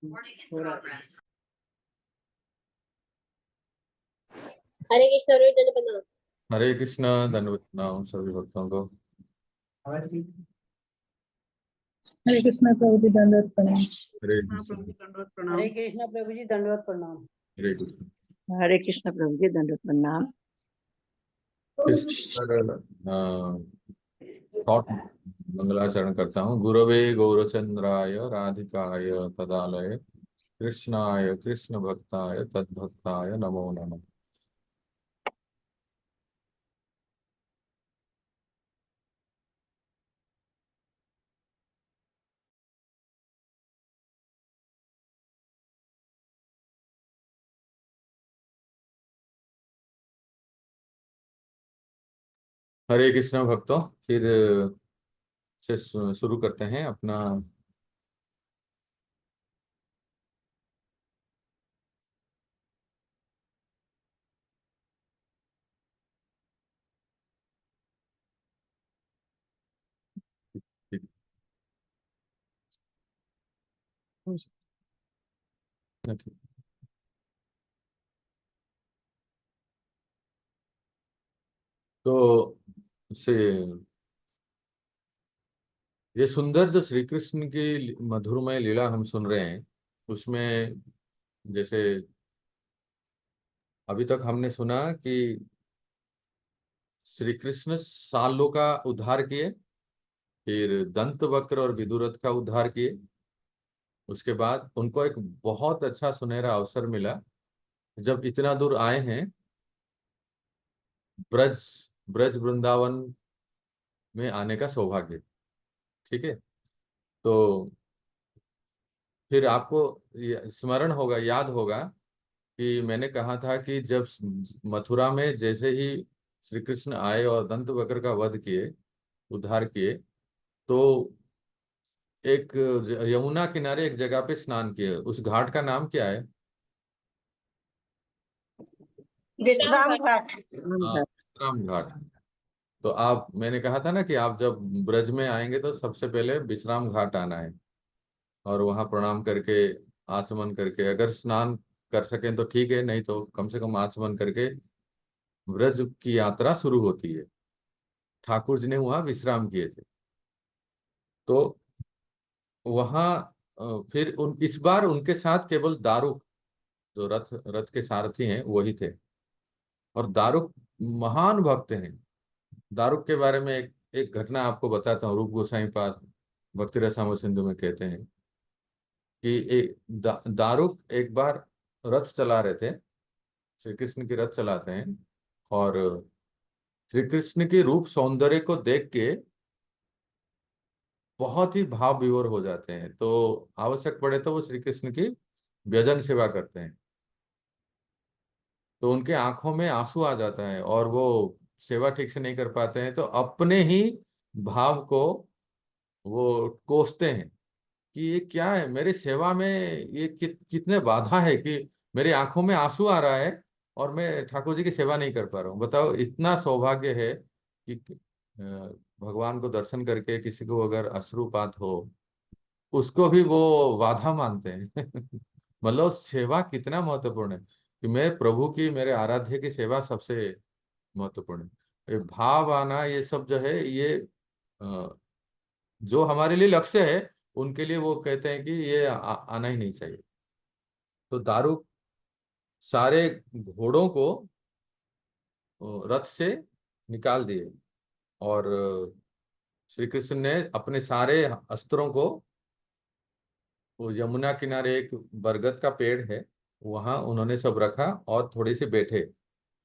हरे कृष्ण रोहित बना। हरे कृष्णा, दंडवत प्रणाम सभी भक्तों को। हरे कृष्ण प्रभु जी दंडवत प्रणाम। हरे कृष्ण। हरे कृष्ण प्रभु जी दंडवत प्रणाम। हरे कृष्ण। हरे कृष्ण प्रभु जी दंडवत प्रणाम। इस थॉट मंगलाचरण करता हूँ। गुरवे गौरचंद्राय राधिकाय तदालय कृष्णाय कृष्ण भक्ताय तद्भक्ताय नमो नमः। हरे कृष्ण भक्तों, फिर से शुरू करते हैं अपना तो से ये सुंदर जो श्री कृष्ण की मधुरमय लीला हम सुन रहे हैं, उसमें जैसे अभी तक हमने सुना कि श्री कृष्ण सालों का उद्धार किए, फिर दंत वक्र और विदुरथ का उद्धार किए। उसके बाद उनको एक बहुत अच्छा सुनहरा अवसर मिला, जब इतना दूर आए हैं ब्रज ब्रज वृंदावन में आने का सौभाग्य। ठीक है, तो फिर आपको स्मरण होगा, याद होगा कि मैंने कहा था कि जब मथुरा में जैसे ही श्री कृष्ण आए और दंत वक्र का वध किए, उद्धार किए, तो एक यमुना किनारे एक जगह पे स्नान किए। उस घाट का नाम क्या है? विश्राम घाट। हाँ, विश्राम घाट। तो आप, मैंने कहा था ना कि आप जब ब्रज में आएंगे तो सबसे पहले विश्राम घाट आना है और वहां प्रणाम करके, आचमन करके, अगर स्नान कर सकें तो ठीक है, नहीं तो कम से कम आचमन करके ब्रज की यात्रा शुरू होती है। ठाकुर जी ने वहां विश्राम किए थे। तो वहां फिर इस बार उनके साथ केवल दारुक, जो रथ रथ के सारथी हैं, वही थे। और दारुक महान भक्त हैं। दारुक के बारे में एक घटना आपको बताता हूँ। रूप गोसाई पाद भक्ति रसामृत सिंधु में कहते हैं कि दारुक एक बार रथ चला रहे थे। श्री कृष्ण की रथ चलाते हैं और श्री कृष्ण के रूप सौंदर्य को देख के बहुत ही भाव विभोर हो जाते हैं। तो आवश्यक पड़े तो वो श्री कृष्ण की व्यजन सेवा करते हैं। तो उनके आंखों में आंसू आ जाता है और वो सेवा ठीक से नहीं कर पाते हैं, तो अपने ही भाव को वो कोसते हैं कि ये क्या है, मेरी सेवा में ये कितने बाधा है कि मेरी आंखों में आंसू आ रहा है और मैं ठाकुर जी की सेवा नहीं कर पा रहा हूँ। बताओ, इतना सौभाग्य है कि भगवान को दर्शन करके किसी को अगर अश्रुपात हो, उसको भी वो बाधा मानते हैं। मतलब सेवा कितना महत्वपूर्ण है कि मैं प्रभु की, मेरे आराध्य की सेवा सबसे महत्वपूर्ण है। ये भाव आना, ये सब जो है, ये जो हमारे लिए लक्ष्य है, उनके लिए वो कहते हैं कि ये आना ही नहीं चाहिए। तो दारू सारे घोड़ों को रथ से निकाल दिए और श्री कृष्ण ने अपने सारे अस्त्रों को, वो यमुना किनारे एक बरगद का पेड़ है, वहां उन्होंने सब रखा और थोड़ी सी बैठे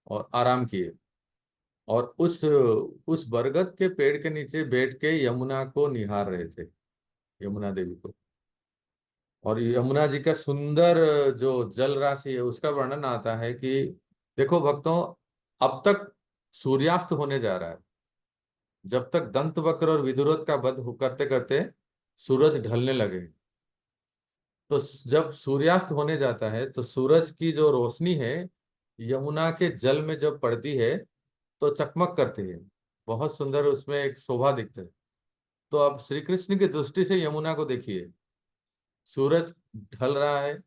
और आराम किए। और उस बरगद के पेड़ के नीचे बैठ के यमुना को निहार रहे थे, यमुना देवी को। और यमुना जी का सुंदर जो जल राशि है, उसका वर्णन आता है कि देखो भक्तों, अब तक सूर्यास्त होने जा रहा है। जब तक दंत वक्र और विदुरथ का वध करते करते सूरज ढलने लगे, तो जब सूर्यास्त होने जाता है तो सूरज की जो रोशनी है यमुना के जल में जब पड़ती है तो चकमक करती है, बहुत सुंदर उसमें एक शोभा दिखता है। तो अब श्री कृष्ण की दृष्टि से यमुना को देखिए, सूरज ढल रहा है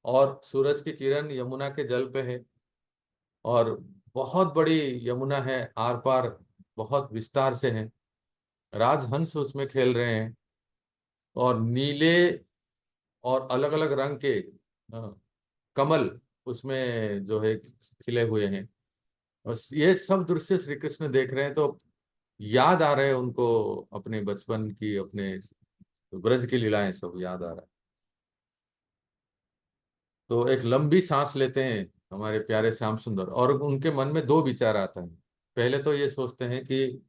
और सूरज की किरण यमुना के जल पे है, और बहुत बड़ी यमुना है, आर पार बहुत विस्तार से है। राजहंस उसमें खेल रहे हैं, और नीले और अलग अलग रंग के कमल उसमें जो है खिले हुए हैं। और ये सब दृश्य श्री कृष्ण देख रहे हैं, तो याद आ रहे हैं उनको अपने बचपन की, अपने ब्रज की लीलाएं सब याद आ रहा है। तो एक लंबी सांस लेते हैं हमारे प्यारे श्याम सुंदर, और उनके मन में दो विचार आता है। पहले तो ये सोचते हैं कि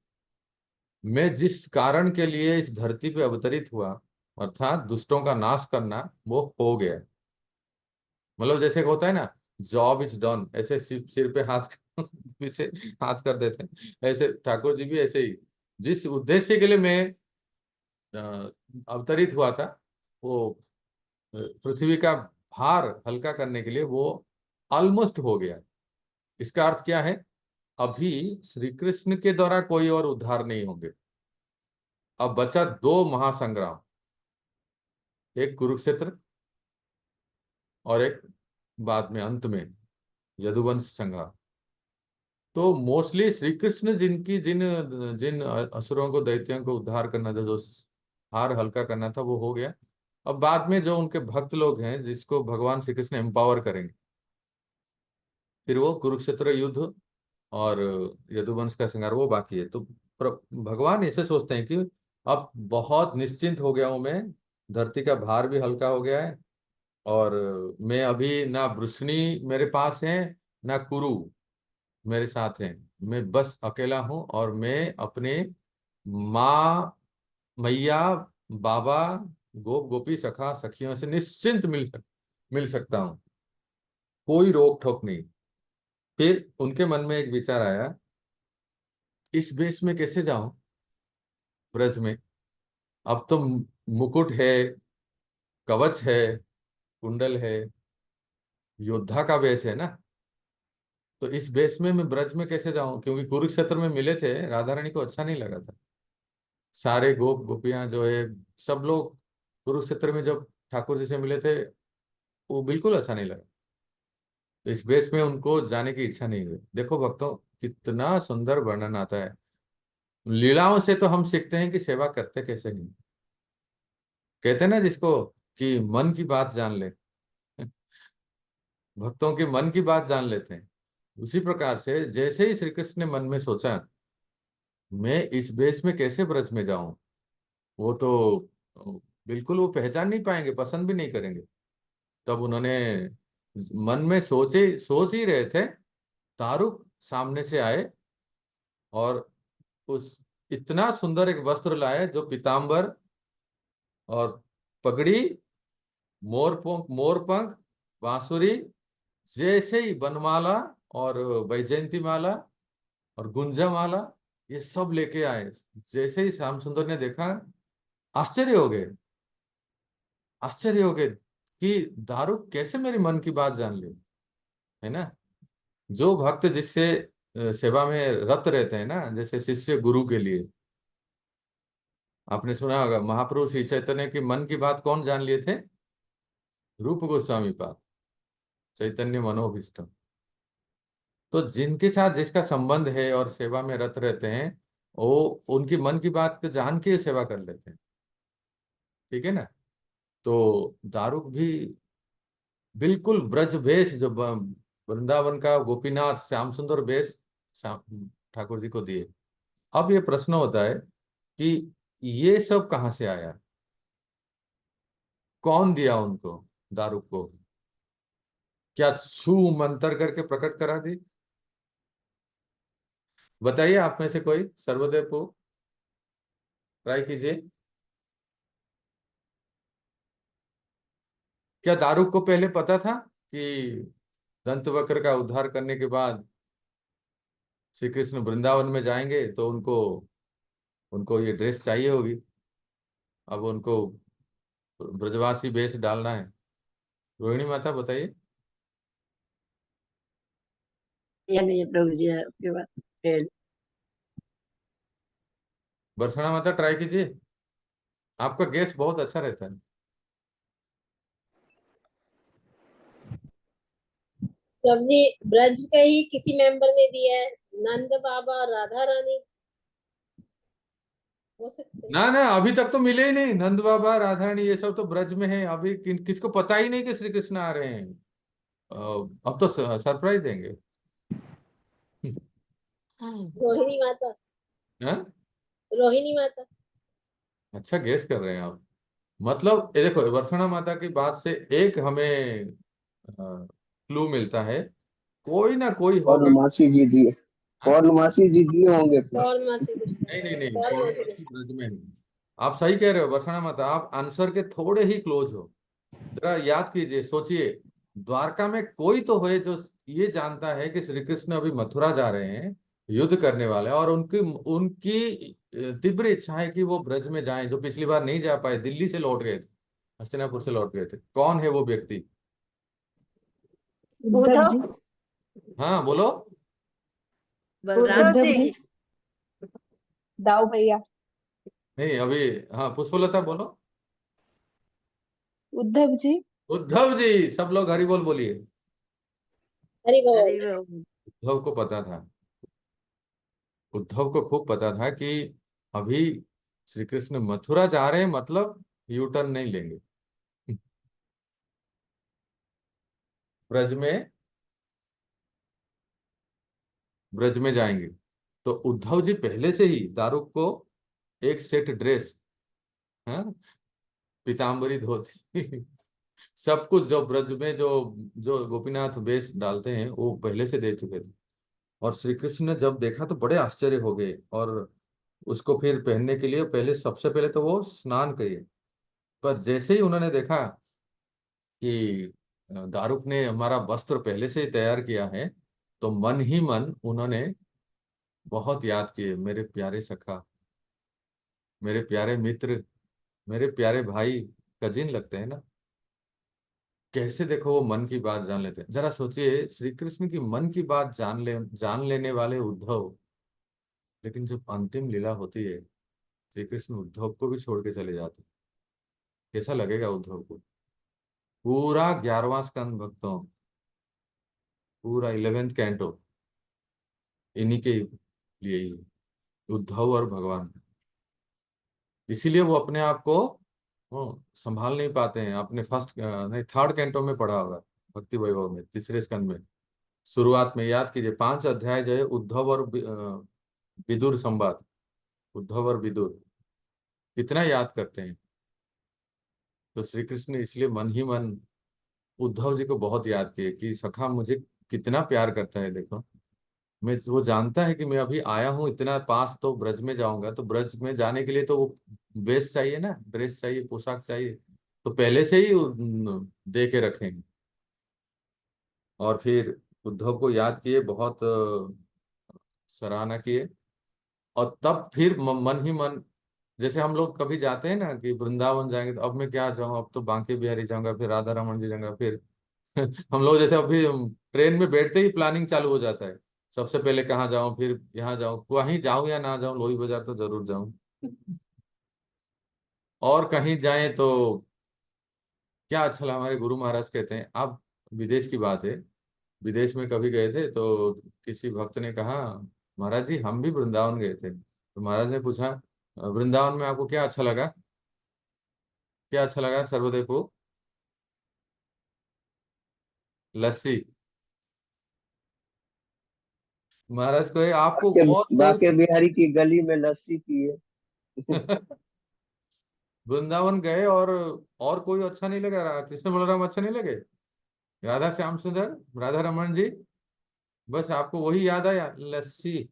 मैं जिस कारण के लिए इस धरती पे अवतरित हुआ, अर्थात दुष्टों का नाश करना, वो हो गया। मतलब जैसे होता है ना, जॉब इज डन, ऐसे सिर पे हाथ पीछे हाथ कर देते हैं, ऐसे ठाकुर जी भी ऐसे ही जिस उद्देश्य के लिए मैं अवतरित हुआ था, वो पृथ्वी का भार हल्का करने के लिए, वो ऑलमोस्ट हो गया। इसका अर्थ क्या है? अभी श्री कृष्ण के द्वारा कोई और उद्धार नहीं होंगे। अब बचा दो महासंग्राम, एक कुरुक्षेत्र और एक बाद में अंत में यदुवंश संग्राम। तो मोस्टली श्री कृष्ण जिनकी जिन जिन असुरों को, दैत्यों को उद्धार करना था, जो हार हल्का करना था, वो हो गया। अब बाद में जो उनके भक्त लोग हैं, जिसको भगवान श्री कृष्ण एम्पावर करेंगे, फिर वो कुरुक्षेत्र युद्ध और यदुवंश का संहार वो बाकी है। तो भगवान ऐसे सोचते हैं कि अब बहुत निश्चिंत हो गया हूं मैं, धरती का भार भी हल्का हो गया है, और मैं अभी ना वृष्णि मेरे पास है, ना कुरु मेरे साथ हैं। मैं बस अकेला हूं, और मैं अपने माँ, मैया, बाबा, गोप गोपी सखा सखियों से निश्चिंत मिल सकता हूँ, कोई रोक टोक नहीं। फिर उनके मन में एक विचार आया, इस वेश में कैसे जाऊं ब्रज में? अब तो मुकुट है, कवच है, कुंडल है, योद्धा का वेश है ना। तो इस वेश में मैं ब्रज में कैसे जाऊं? क्योंकि कुरुक्षेत्र में मिले थे, राधा रानी को अच्छा नहीं लगा था। सारे गोप गोपियां जो है, सब लोग कुरुक्षेत्र में जब ठाकुर जी से मिले थे, वो बिल्कुल अच्छा नहीं लगा। तो इस वेश में उनको जाने की इच्छा नहीं हुई। देखो भक्तों, कितना सुंदर वर्णन आता है। लीलाओं से तो हम सीखते हैं कि सेवा करते कैसे नहीं। कहते हैं ना जिसको, कि मन की बात जान ले, भक्तों के मन की बात जान लेते हैं। उसी प्रकार से जैसे ही श्री कृष्ण ने मन में सोचा, मैं इस वेश में कैसे ब्रज में जाऊं, वो तो बिल्कुल वो पहचान नहीं पाएंगे, पसंद भी नहीं करेंगे। तब उन्होंने मन में सोच ही रहे थे, तारुक सामने से आए, और उस इतना सुंदर एक वस्त्र लाए, जो पीतांबर और पगड़ी, मोरपंख, बांसुरी, जैसे ही बनमाला और वैजयंती माला और गुंजा माला, ये सब लेके आए। जैसे ही श्याम सुंदर ने देखा, आश्चर्य हो गए, आश्चर्य हो गए कि दारुक कैसे मेरे मन की बात जान ले, है ना। जो भक्त जिससे सेवा में रत रहते हैं ना, जैसे शिष्य गुरु के लिए, आपने सुना होगा महाप्रभु श्री चैतन्य की मन की बात कौन जान लिए थे? रूप गोस्वामी पाद, चैतन्य मनोभीष्टम। तो जिनके साथ जिसका संबंध है और सेवा में रत रहते हैं, वो उनकी मन की बात को जान के सेवा कर लेते हैं। ठीक है ना। तो दारुक भी बिल्कुल ब्रज वेश, जो वृंदावन का गोपीनाथ श्याम सुंदर वेश ठाकुर जी को दिए। अब ये प्रश्न होता है कि ये सब कहाँ से आया, कौन दिया उनको, दारुक को? क्या छू मंतर करके प्रकट करा दी? बताइए आप में से कोई, सर्वदेव को ट्राई कीजिए। क्या दारुक को पहले पता था कि दंतवक्र का उद्धार करने के बाद श्री कृष्ण वृंदावन में जाएंगे, तो उनको उनको ये ड्रेस चाहिए होगी, अब उनको ब्रजवासी वेश डालना है? रोहिणी माता बताइए। याद नहीं है प्रभु जी, आपके बात फिर। बरसाना माता ट्राई कीजिए, आपका गेस बहुत अच्छा रहता है। प्रभु जी, ब्रज का ही किसी मेंबर ने दिया है, नंद बाबा और राधा रानी हो सकते हैं। ना ना, अभी तक तो मिले ही नहीं। नंद बाबा राधा रानी ये सब तो ब्रज में है। अभी किसको पता ही नहीं कि श्री कृष्ण आ रहे हैं। अब तो सरप्राइज देंगे। रोहिणी माता, हाँ? रोहिणी माता। अच्छा गेस कर रहे हैं आप। मतलब ये देखो, वर्षणा माता की बात से एक हमें क्लू मिलता है, कोई ना कोई होगा। पौर्णमासी जी दिए, हाँ? पौर्णमासी जी दिए होंगे फिर। कौन मासी कृष्ण, नहीं नहीं नहीं, कौन मासी पौर्णमासी कृष्ण। ब्रज में नहीं। आप सही कह रहे हो वर्षणा माता, आप आंसर के थोड़े ही क्लोज हो। जरा याद कीजिए, सोचिए। द्वारका में कोई तो है जो ये जानता है कि श्री कृष्ण अभी मथुरा जा रहे हैं, युद्ध करने वाले हैं, और उनकी उनकी तीव्र इच्छा है कि वो ब्रज में जाएं, जो पिछली बार नहीं जा पाए, दिल्ली से लौट गए थे, हस्तिनापुर से लौट गए थे। कौन है वो व्यक्ति? उद्धव जी। हाँ बोलो। बलराम उद्धव जी। जी। दाऊ भैया। नहीं अभी। हाँ पुष्पलता बोलो। उद्धव जी। उद्धव जी। सब लोग हरि बोल बोलिए। हरि अरे बोल। वो उद्धव को पता था। उद्धव को खूब पता था कि अभी श्री कृष्ण मथुरा जा रहे हैं, मतलब यू टर्न नहीं लेंगे, ब्रज में, ब्रज में जाएंगे। तो उद्धव जी पहले से ही दारूक को एक सेट ड्रेस, हाँ, पीताम्बरी धोती सब कुछ जो ब्रज में जो जो गोपीनाथ वेश डालते हैं वो पहले से दे चुके थे। और श्री कृष्ण ने जब देखा तो बड़े आश्चर्य हो गए, और उसको फिर पहनने के लिए पहले, सबसे पहले तो वो स्नान किए। पर जैसे ही उन्होंने देखा कि दारूक ने हमारा वस्त्र पहले से ही तैयार किया है, तो मन ही मन उन्होंने बहुत याद किए, मेरे प्यारे सखा, मेरे प्यारे मित्र, मेरे प्यारे भाई, कजिन लगते हैं ना। कैसे देखो वो मन की बात जान लेते हैं। जरा सोचिए, श्री कृष्ण की मन की बात जान लेने वाले उद्धव, लेकिन जब अंतिम लीला होती है, श्री कृष्ण उद्धव को भी छोड़ के चले जाते हैं। कैसा लगेगा उद्धव को? पूरा 11वां स्कंद भक्तों, पूरा 11th कैंटो इन्हीं के लिए ही है, उद्धव और भगवान। इसीलिए वो अपने आप को संभाल नहीं पाते हैं। अपने फर्स्ट नहीं, थर्ड कैंटो में पढ़ा होगा, भक्ति वैभव में, तीसरे स्कंद में, शुरुआत में याद कीजिए, 5 अध्याय जो है उद्धव और विदुर संवाद, उद्धव और विदुर कितना याद करते हैं। तो श्री कृष्ण ने इसलिए मन ही मन उद्धव जी को बहुत याद किए कि सखा मुझे कितना प्यार करता है, देखो। मैं, वो जानता है कि मैं अभी आया हूँ इतना पास, तो ब्रज में जाऊंगा, तो ब्रज में जाने के लिए तो वो वेश चाहिए ना, ड्रेस चाहिए, पोशाक चाहिए, तो पहले से ही दे के रखेंगे। और फिर उद्धव को याद किए, बहुत सराहना किए। और तब फिर मन ही मन, जैसे हम लोग कभी जाते हैं ना कि वृंदावन जाएंगे, तो अब मैं क्या जाऊँ, अब तो बांके बिहारी जाऊंगा, फिर राधा रमन जी जाऊंगा, फिर हम लोग जैसे अभी ट्रेन में बैठते ही प्लानिंग चालू हो जाता है, सबसे पहले कहाँ जाऊं, फिर यहाँ जाऊं, कहीं जाऊं या ना जाऊं, लोही बाजार तो जरूर जाऊं, और कहीं जाएं तो क्या अच्छा लगा। हमारे गुरु महाराज कहते हैं, आप, विदेश की बात है, विदेश में कभी गए थे तो किसी भक्त ने कहा, महाराज जी हम भी वृंदावन गए थे। तो महाराज ने पूछा, वृंदावन में आपको क्या अच्छा लगा, क्या अच्छा लगा सर्वदेव को? लस्सी। महाराज को आपको बाके और कोई बाके बिहारी की गली में लस्सी पिए। वृंदावन गए और कोई अच्छा नहीं लगा, कृष्ण बलराम अच्छा नहीं लगे, राधा श्याम सुंदर, राधा रमन जी, बस आपको वही याद आया, लस्सी।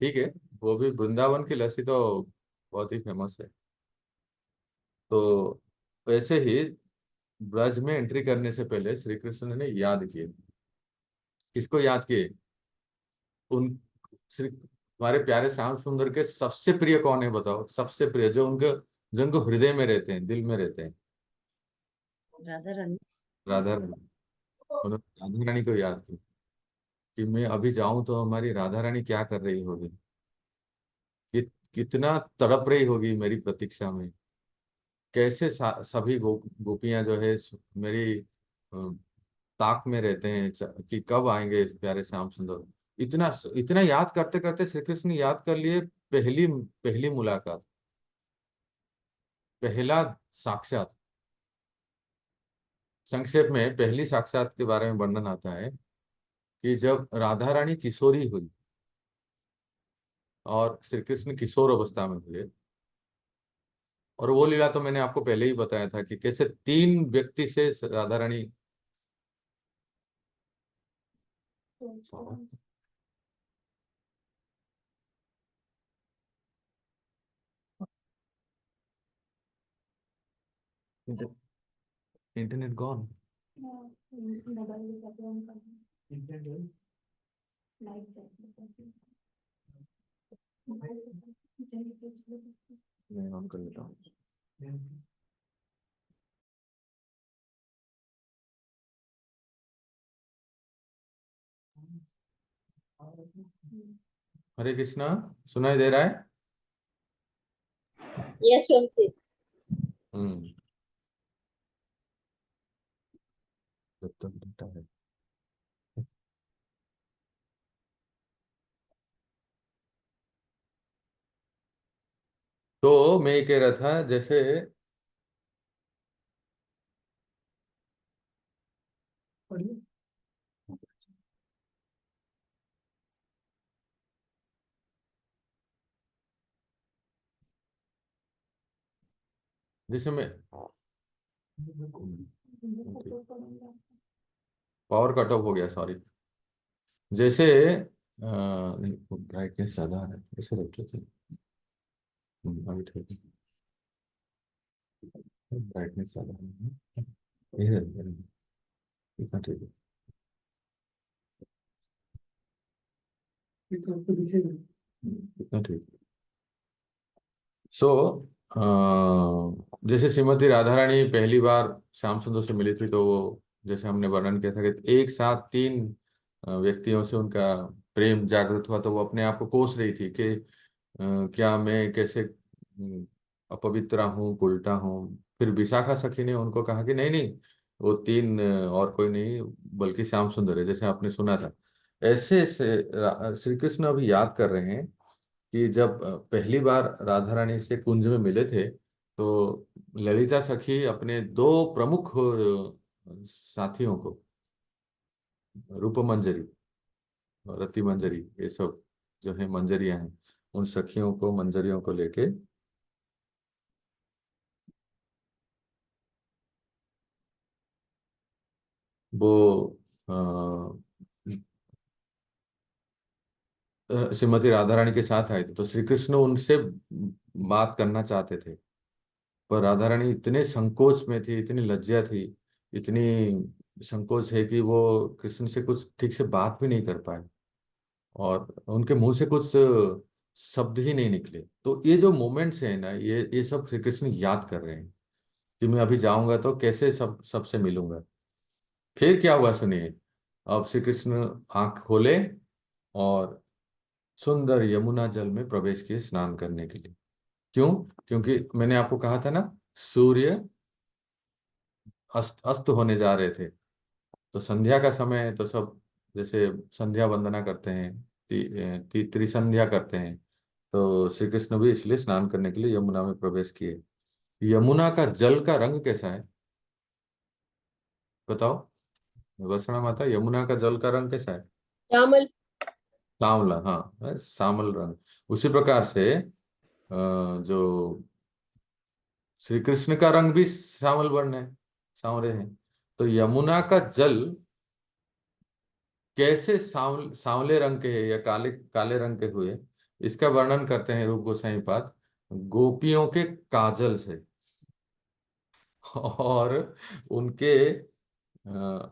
ठीक है, वो भी वृंदावन की लस्सी तो बहुत ही फेमस है। तो वैसे ही ब्रज में एंट्री करने से पहले श्री कृष्ण ने याद किए। किसको याद किए? उन श्री हमारे प्यारे श्याम सुंदर के सबसे प्रिय कौन है बताओ, सबसे प्रिय, जो उनके, जो उनको हृदय में रहते हैं, दिल में रहते हैं? राधा रानी। राधा रानी। उन्होंने राधा रानी को याद किया कि मैं अभी जाऊं तो हमारी राधा रानी क्या कर रही होगी, कितना तड़प रही होगी मेरी प्रतीक्षा में, कैसे सभी गोपियां जो है मेरी ताक में रहते हैं कि कब आएंगे प्यारे श्याम सुंदर। इतना इतना याद करते करते श्री कृष्ण याद कर लिए पहली पहली मुलाकात, पहला साक्षात। संक्षेप में पहली साक्षात के बारे में वर्णन आता है कि जब राधा रानी किशोरी हुई और श्री कृष्ण किशोर अवस्था में हुए, और वो लीला तो मैंने आपको पहले ही बताया था कि कैसे 3 व्यक्ति से राधा रानी इंटरनेट गॉन। मैं ऑन कर लेता हूँ। हरे कृष्णा, सुनाई दे रहा है? यस वंशी। हम्म। जब तक डेटा है। तो मैं ये कह रहा था, जैसे जैसे मैं पावर कट ऑफ हो गया, सॉरी। जैसे नहीं, ब्राइटनेस ज्यादा है, ऐसे रख लेते हैं। अभी ठीक है, ब्राइटनेस ज्यादा है। ये इतना ठीक है। इतना ठीक है। सो जैसे श्रीमती राधा रानी पहली बार श्याम सुंदर से मिली थी, तो वो जैसे हमने वर्णन किया था कि एक साथ 3 व्यक्तियों से उनका प्रेम जागृत हुआ, तो वो अपने आप को कोस रही थी कि क्या मैं कैसे अपवित्र हूँ, उल्टा हूँ। फिर विशाखा सखी ने उनको कहा कि नहीं नहीं, वो 3 और कोई नहीं बल्कि श्याम सुंदर है, जैसे आपने सुना था। ऐसे श्री कृष्ण अभी याद कर रहे हैं कि जब पहली बार राधा रानी से कुंज में मिले थे, तो ललिता सखी अपने 2 प्रमुख साथियों को, रूप मंजरी और रति मंजरी, ये सब जो है मंजरियां हैं, उन सखियों को, मंजरियों को लेके वो श्रीमती राधा रानी के साथ आए थे। तो श्री कृष्ण उनसे बात करना चाहते थे, पर राधा रानी इतने संकोच में थी, इतनी लज्जा थी, इतनी संकोच है कि वो कृष्ण से कुछ ठीक से बात भी नहीं कर पाए, और उनके मुंह से कुछ शब्द ही नहीं निकले। तो ये जो मोमेंट्स हैं ना, ये सब श्री कृष्ण याद कर रहे हैं कि मैं अभी जाऊंगा तो कैसे सबसे मिलूंगा। फिर क्या हुआ सुनिए। अब श्री कृष्ण आंख खोले और सुंदर यमुना जल में प्रवेश किए स्नान करने के लिए। क्यों? क्योंकि मैंने आपको कहा था ना, सूर्य अस्त अस्त होने जा रहे थे, तो संध्या का समय है, तो सब जैसे संध्या वंदना करते हैं, त्रिसंध्या करते हैं। तो श्री कृष्ण भी इसलिए स्नान करने के लिए यमुना में प्रवेश किए। यमुना का जल का रंग कैसा है बताओ वर्षणा माता, यमुना का जल का रंग कैसा है? श्यामल। सांवला, हाँ, श्यामल रंग। उसी प्रकार से जो श्री कृष्ण का रंग भी श्यामल वर्ण है, सांवरे हैं। तो यमुना का जल कैसे सांवले रंग के है या काले काले रंग के हुए, इसका वर्णन करते हैं रूप गोसाई पाद, गोपियों के काजल से। और उनके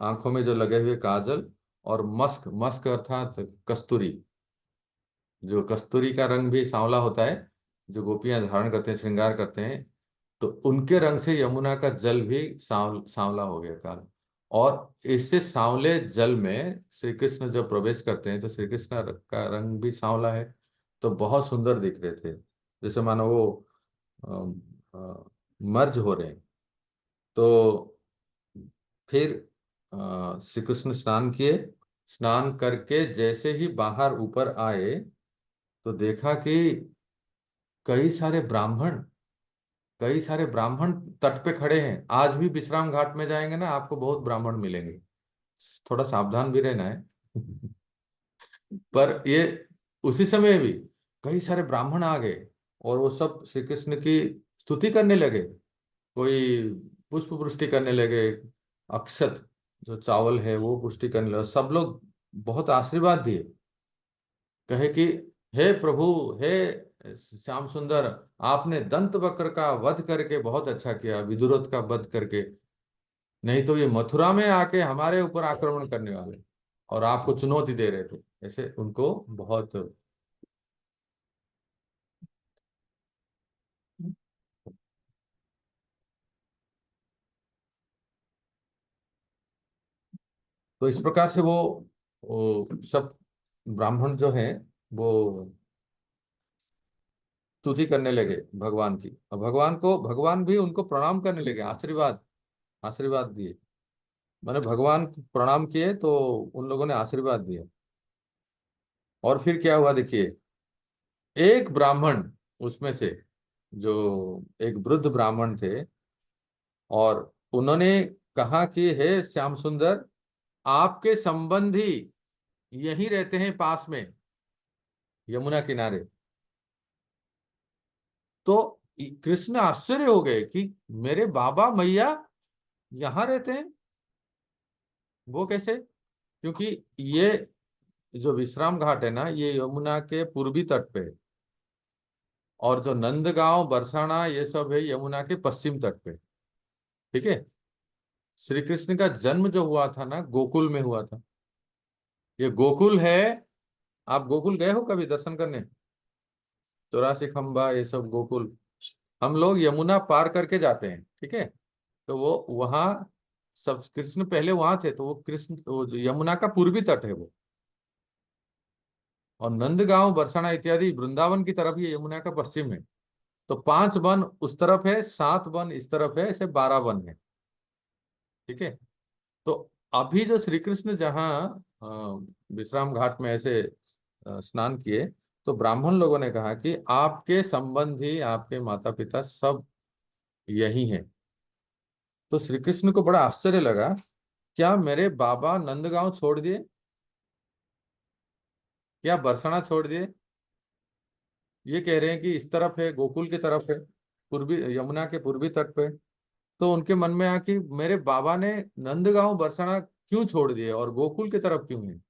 आंखों में जो लगे हुए काजल, और मस्क, मस्क अर्थात कस्तूरी, जो कस्तूरी का रंग भी सांवला होता है, जो गोपियां धारण करते हैं, श्रृंगार करते हैं, तो उनके रंग से यमुना का जल भी सांवला हो गया काल। और इससे सांवले जल में श्री कृष्ण जब प्रवेश करते हैं, तो श्री कृष्ण का रंग भी सांवला है, तो बहुत सुंदर दिख रहे थे, जैसे मानो वो मर्ज हो रहे हैं। तो फिर श्री कृष्ण स्नान किए। स्नान करके जैसे ही बाहर ऊपर आए तो देखा कि कई सारे ब्राह्मण कई सारे ब्राह्मण तट पे खड़े हैं। आज भी विश्राम घाट में जाएंगे ना, आपको बहुत ब्राह्मण मिलेंगे, थोड़ा सावधान भी रहना है। पर ये उसी समय भी कई सारे ब्राह्मण आ गए और वो सब श्री कृष्ण की स्तुति करने लगे। कोई पुष्प वृष्टि करने लगे, अक्षत जो चावल है वो पुष्टि करने लगे। सब लोग बहुत आशीर्वाद दिए, कहे कि हे प्रभु, हे श्याम सुंदर, आपने दंत वक्र का वध करके बहुत अच्छा किया, विदुरथ का वध करके, नहीं तो ये मथुरा में आके हमारे ऊपर आक्रमण करने वाले और आपको चुनौती दे रहे थे। ऐसे उनको बहुत। तो इस प्रकार से वो सब ब्राह्मण जो हैं वो स्तुति करने लगे भगवान की, और भगवान भी उनको प्रणाम करने लगे, आशीर्वाद आशीर्वाद दिए। मैंने भगवान को प्रणाम किए तो उन लोगों ने आशीर्वाद दिया। और फिर क्या हुआ देखिए, एक ब्राह्मण उसमें से, जो एक वृद्ध ब्राह्मण थे, और उन्होंने कहा कि हे श्याम सुंदर, आपके संबंधी यहीं रहते हैं पास में, यमुना किनारे। तो कृष्ण आश्चर्य हो गए कि मेरे बाबा मैया यहाँ रहते हैं, वो कैसे? क्योंकि ये जो विश्राम घाट है ना, ये यमुना के पूर्वी तट पे है, और जो नंदगांव बरसाना ये सब है यमुना के पश्चिम तट पे। ठीक है। श्री कृष्ण का जन्म जो हुआ था ना, गोकुल में हुआ था। ये गोकुल है। आप गोकुल गए हो कभी दर्शन करने? 84 खंबा ये सब गोकुल। हम लोग यमुना पार करके जाते हैं, ठीक है। तो वो वहां सब कृष्ण पहले वहां थे, तो वो कृष्ण वो जो यमुना का पूर्वी तट है वो, और नंदगांव बरसाना इत्यादि वृंदावन की तरफ ये यमुना का पश्चिम है। तो 5 वन उस तरफ है, 7 वन इस तरफ है, ऐसे 12 वन है। ठीक है। तो अभी जो श्री कृष्ण जहाँ विश्राम घाट में ऐसे स्नान किए, तो ब्राह्मण लोगों ने कहा कि आपके संबंधी, आपके माता पिता सब यही हैं। तो श्री कृष्ण को बड़ा आश्चर्य लगा, क्या मेरे बाबा नंदगांव छोड़ दिए, क्या बरसाना छोड़ दिए? ये कह रहे हैं कि इस तरफ है, गोकुल की तरफ है, पूर्वी यमुना के पूर्वी तट पे। तो उनके मन में आया कि मेरे बाबा ने नंदगांव बरसाना क्यों छोड़ दिए और गोकुल की तरफ क्यों है?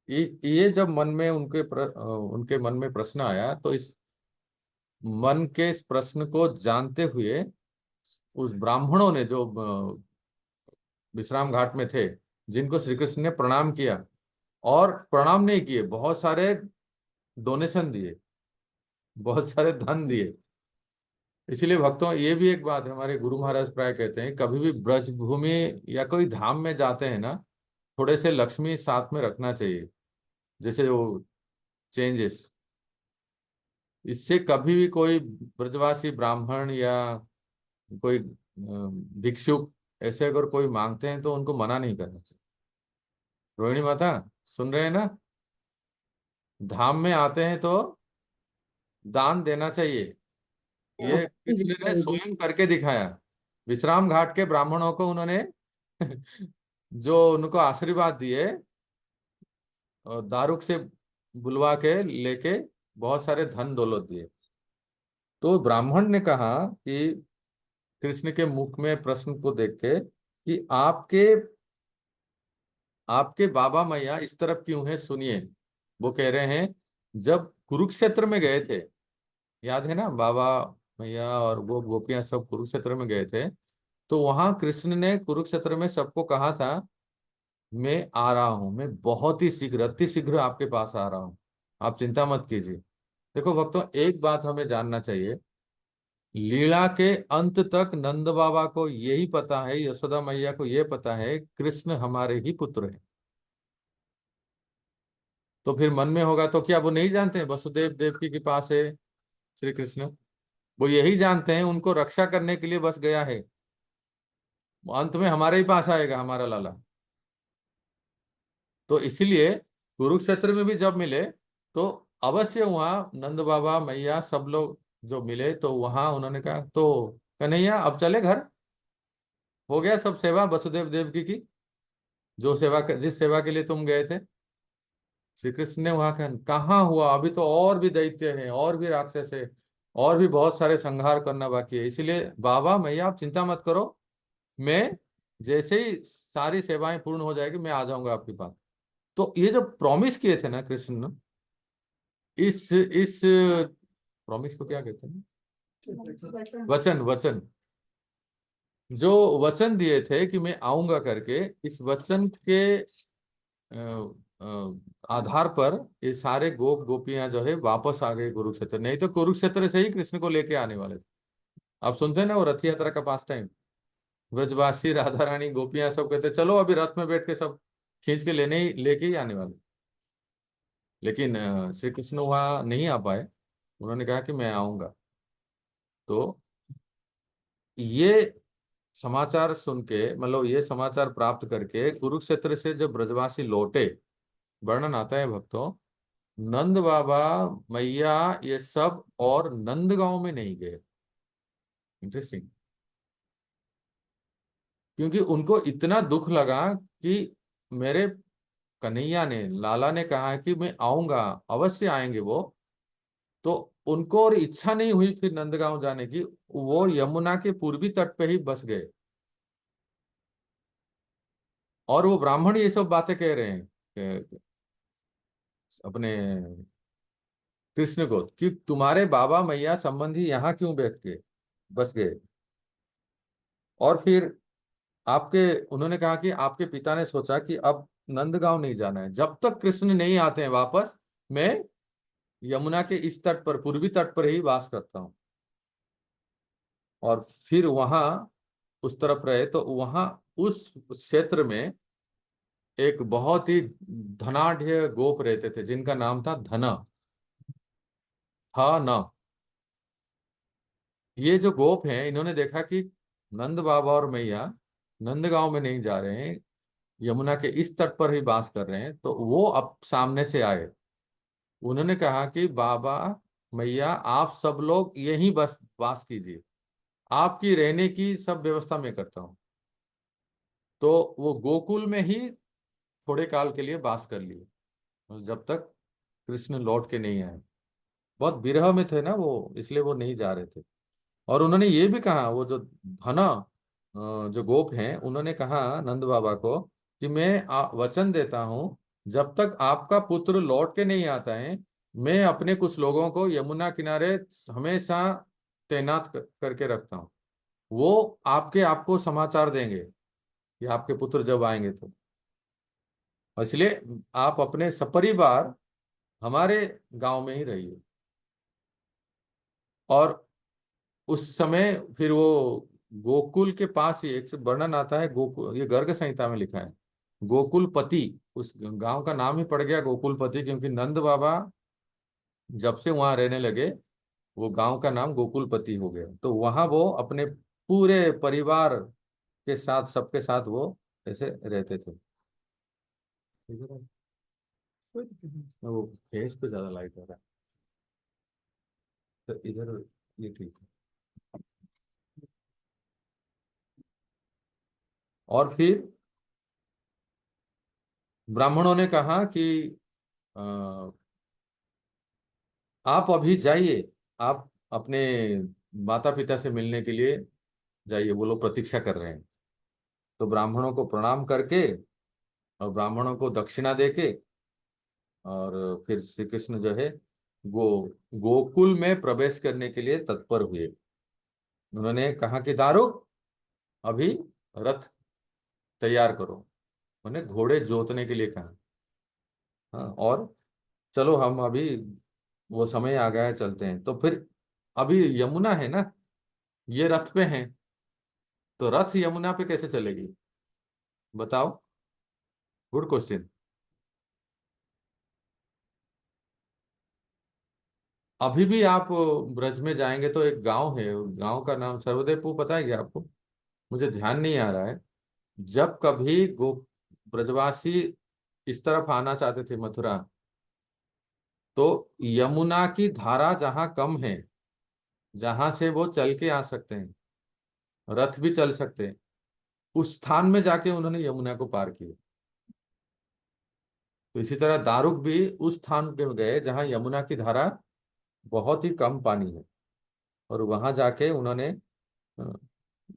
ये जब मन में उनके मन में प्रश्न आया, तो इस मन के इस प्रश्न को जानते हुए उस ब्राह्मणों ने जो विश्राम घाट में थे, जिनको श्री कृष्ण ने प्रणाम किया, और प्रणाम नहीं किए, बहुत सारे डोनेशन दिए, बहुत सारे धन दिए। इसलिए भक्तों, ये भी एक बात है, हमारे गुरु महाराज प्राय कहते हैं, कभी भी ब्रज भूमि या कोई धाम में जाते हैं ना, थोड़े से लक्ष्मी साथ में रखना चाहिए, जैसे वो चेंजेस। इससे कभी भी कोई ब्रजवासी ब्राह्मण या कोई भिक्षुक ऐसे अगर कोई मांगते हैं तो उनको मना नहीं करना चाहिए। रोहिणी माता सुन रहे हैं ना? धाम में आते हैं तो दान देना चाहिए। ये कृष्ण ने स्वयं करके दिखाया। विश्राम घाट के ब्राह्मणों को उन्होंने जो उनको आशीर्वाद दिए, और दारुक से बुलवा के लेके बहुत सारे धन दौलत दिए। तो ब्राह्मण ने कहा कि कृष्ण के मुख में प्रश्न को देख के कि आपके आपके बाबा मैया इस तरफ क्यों है, सुनिए। वो कह रहे हैं, जब कुरुक्षेत्र में गए थे, याद है ना, बाबा मैया और वो गोपियां सब कुरुक्षेत्र में गए थे, तो वहां कृष्ण ने कुरुक्षेत्र में सबको कहा था, मैं आ रहा हूं, मैं बहुत ही शीघ्र, अति शीघ्र आपके पास आ रहा हूं, आप चिंता मत कीजिए। देखो भक्तों, एक बात हमें जानना चाहिए, लीला के अंत तक नंद बाबा को यही पता है, यशोदा मैया को यह पता है, कृष्ण हमारे ही पुत्र हैं। तो फिर मन में होगा तो क्या वो नहीं जानते हैं वसुदेव देवकी के पास है श्री कृष्ण? वो यही जानते हैं, उनको रक्षा करने के लिए बस गया है, वो अंत में हमारे ही पास आएगा हमारा लाला। तो इसीलिए कुरुक्षेत्र में भी जब मिले तो अवश्य वहां नंद बाबा मैया सब लोग जो मिले, तो वहां उन्होंने कहा तो कन्हैया अब चले घर, हो गया सब सेवा वसुदेव देवकी की, जो सेवा जिस सेवा के लिए तुम गए थे। श्री कृष्ण ने वहां कहा कहाँ हुआ, अभी तो और भी दैत्य हैं, और भी राक्षस है, और भी बहुत सारे संहार करना बाकी है, इसीलिए बाबा मैया आप चिंता मत करो, मैं जैसे ही सारी सेवाएं पूर्ण हो जाएगी मैं आ जाऊंगा आपके पास। तो ये जो प्रॉमिस किए थे ना कृष्ण ने, इस प्रॉमिस को क्या कहते हैं, वचन, वचन, जो वचन दिए थे कि मैं आऊंगा करके, इस वचन के आधार पर ये सारे गोप गोपियां जो है वापस आ गए कुरुक्षेत्र। नहीं तो कुरुक्षेत्र से ही कृष्ण को लेके आने वाले थे। आप सुनते हैं ना वो रथ यात्रा का पास टाइम, ब्रजवासी राधा रानी गोपियां सब कहते चलो अभी रथ में बैठ के सब खींच के लेके ही आने वाले। लेकिन श्री कृष्ण वहां नहीं आ पाए, उन्होंने कहा कि मैं आऊंगा। तो ये समाचार सुन के, मतलब ये समाचार प्राप्त करके कुरुक्षेत्र से जब ब्रजवासी लौटे, वर्णन आता है भक्तों, नंद बाबा मैया ये सब और नंदगांव में नहीं गए। इंटरेस्टिंग, क्योंकि उनको इतना दुख लगा कि मेरे कन्हैया ने, लाला ने कहा कि मैं आऊंगा, अवश्य आएंगे वो, तो उनको और इच्छा नहीं हुई फिर नंदगांव जाने की, वो यमुना के पूर्वी तट पे ही बस गए। और वो ब्राह्मण ये सब बातें कह रहे हैं अपने कृष्ण को कि तुम्हारे बाबा मैया संबंधी यहाँ क्यों बैठ के बस गए। और फिर आपके, उन्होंने कहा कि आपके पिता ने सोचा कि अब नंदगांव नहीं जाना है, जब तक कृष्ण नहीं आते हैं वापस, मैं यमुना के इस तट पर, पूर्वी तट पर ही वास करता हूं। और फिर वहां उस तरफ रहे, तो वहां उस क्षेत्र में एक बहुत ही धनाढ़ गोप रहते थे जिनका नाम था धना, था न। ये जो गोप हैं, इन्होंने देखा कि नंद बाबा और मैया नंदगांव में नहीं जा रहे हैं, यमुना के इस तट पर ही वास कर रहे हैं, तो वो अब सामने से आए। उन्होंने कहा कि बाबा मैया आप सब लोग यहीं बस वास कीजिए, आपकी रहने की सब व्यवस्था मैं करता हूँ। तो वो गोकुल में ही थोड़े काल के लिए वास कर लिए, जब तक कृष्ण लौट के नहीं आए। बहुत विरह में थे ना वो, इसलिए वो नहीं जा रहे थे। और उन्होंने ये भी कहा, वो जो धना जो गोप हैं, उन्होंने कहा नंद बाबा को कि मैं वचन देता हूं, जब तक आपका पुत्र लौट के नहीं आता है, मैं अपने कुछ लोगों को यमुना किनारे हमेशा तैनात करके रखता हूँ। वो आपको समाचार देंगे कि आपके पुत्र जब आएंगे तो। इसलिए आप अपने सपरिवार हमारे गांव में ही रहिए। और उस समय फिर वो गोकुल के पास ही एक वर्णन आता है, गोकुल, ये गर्ग संहिता में लिखा है, गोकुलपति, उस गांव का नाम ही पड़ गया गोकुलपति, क्योंकि नंद बाबा जब से वहां रहने लगे, वो गांव का नाम गोकुलपति हो गया। तो वहां वो अपने पूरे परिवार के साथ, सबके साथ वो ऐसे रहते थे। वो फेस पे ज्यादा लाइट आ रहा है, तो इधर ये ठीक है। और फिर ब्राह्मणों ने कहा कि अ, आप अभी जाइए, आप अपने माता पिता से मिलने के लिए जाइए, वो लोग प्रतीक्षा कर रहे हैं। तो ब्राह्मणों को प्रणाम करके और ब्राह्मणों को दक्षिणा देके, और फिर श्री कृष्ण जो है गो गोकुल में प्रवेश करने के लिए तत्पर हुए। उन्होंने कहा कि दारुक अभी रथ तैयार करो, उन्हें घोड़े जोतने के लिए कहा। हाँ, और चलो हम अभी, वो समय आ गया है, चलते हैं। तो फिर अभी यमुना है ना, ये रथ पे हैं, तो रथ यमुना पे कैसे चलेगी बताओ, गुड क्वेश्चन। अभी भी आप ब्रज में जाएंगे तो एक गांव है, गांव का नाम सर्वदेवपुर, पता है क्या आपको? मुझे ध्यान नहीं आ रहा है। जब कभी गो ब्रजवासी इस तरफ आना चाहते थे मथुरा, तो यमुना की धारा जहां कम है, जहां से वो चल के आ सकते हैं, रथ भी चल सकते हैं, उस स्थान में जाके उन्होंने यमुना को पार किया। तो इसी तरह दारुक भी उस स्थान पे गए जहां यमुना की धारा बहुत ही कम पानी है, और वहां जाके उन्होंने अ,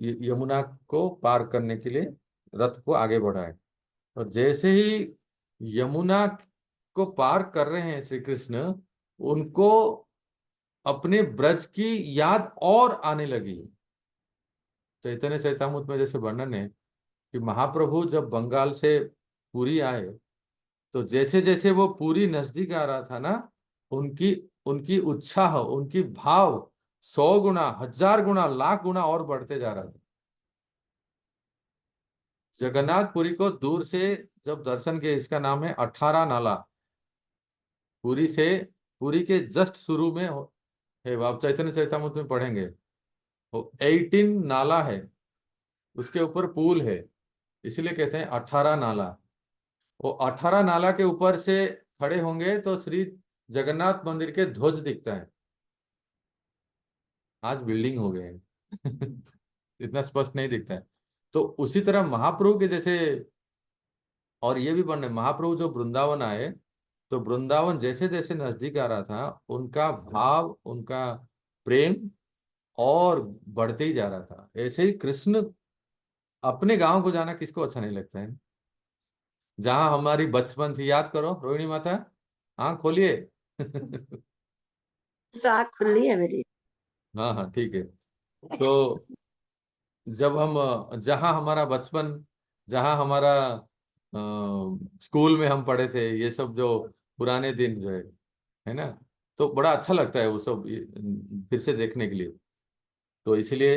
यमुना को पार करने के लिए रथ को आगे बढ़ाया। और जैसे ही यमुना को पार कर रहे हैं श्री कृष्ण, उनको अपने ब्रज की याद और आने लगी। चैतन्य चैतामृत में जैसे वर्णन है कि महाप्रभु जब बंगाल से पुरी आए, तो जैसे जैसे वो पुरी नजदीक आ रहा था ना, उनकी उनकी उत्साह, उनकी भाव 100 गुना, 1000 गुना, लाख गुना और बढ़ते जा रहा था। जगन्नाथपुरी को दूर से जब दर्शन किए, इसका नाम है 18 नाला। पुरी से, पुरी के जस्ट शुरू में है, वो आप चैतन्य चैतामृत में पढ़ेंगे, वो 18 नाला है, उसके ऊपर पुल है, इसलिए कहते हैं 18 नाला। वो 18 नाला के ऊपर से खड़े होंगे तो श्री जगन्नाथ मंदिर के ध्वज दिखता है। आज बिल्डिंग हो गए हैं इतना स्पष्ट नहीं दिखता है। तो उसी तरह महाप्रभु के जैसे, और ये भी वर्णन, महाप्रभु जो वृंदावन आए, तो वृंदावन जैसे जैसे नजदीक आ रहा था, उनका भाव, उनका प्रेम और बढ़ते ही जा रहा था। ऐसे ही कृष्ण, अपने गांव को जाना किसको अच्छा नहीं लगता है? जहां हमारी बचपन थी, याद करो रोहिणी माता, आंख खोलिए तो आँख खुली है मेरी। हाँ हाँ ठीक है। तो जब हम, जहां हमारा बचपन, जहां हमारा स्कूल में हम पढ़े थे, ये सब जो पुराने दिन जो है ना, तो बड़ा अच्छा लगता है वो सब फिर से देखने के लिए। तो इसलिए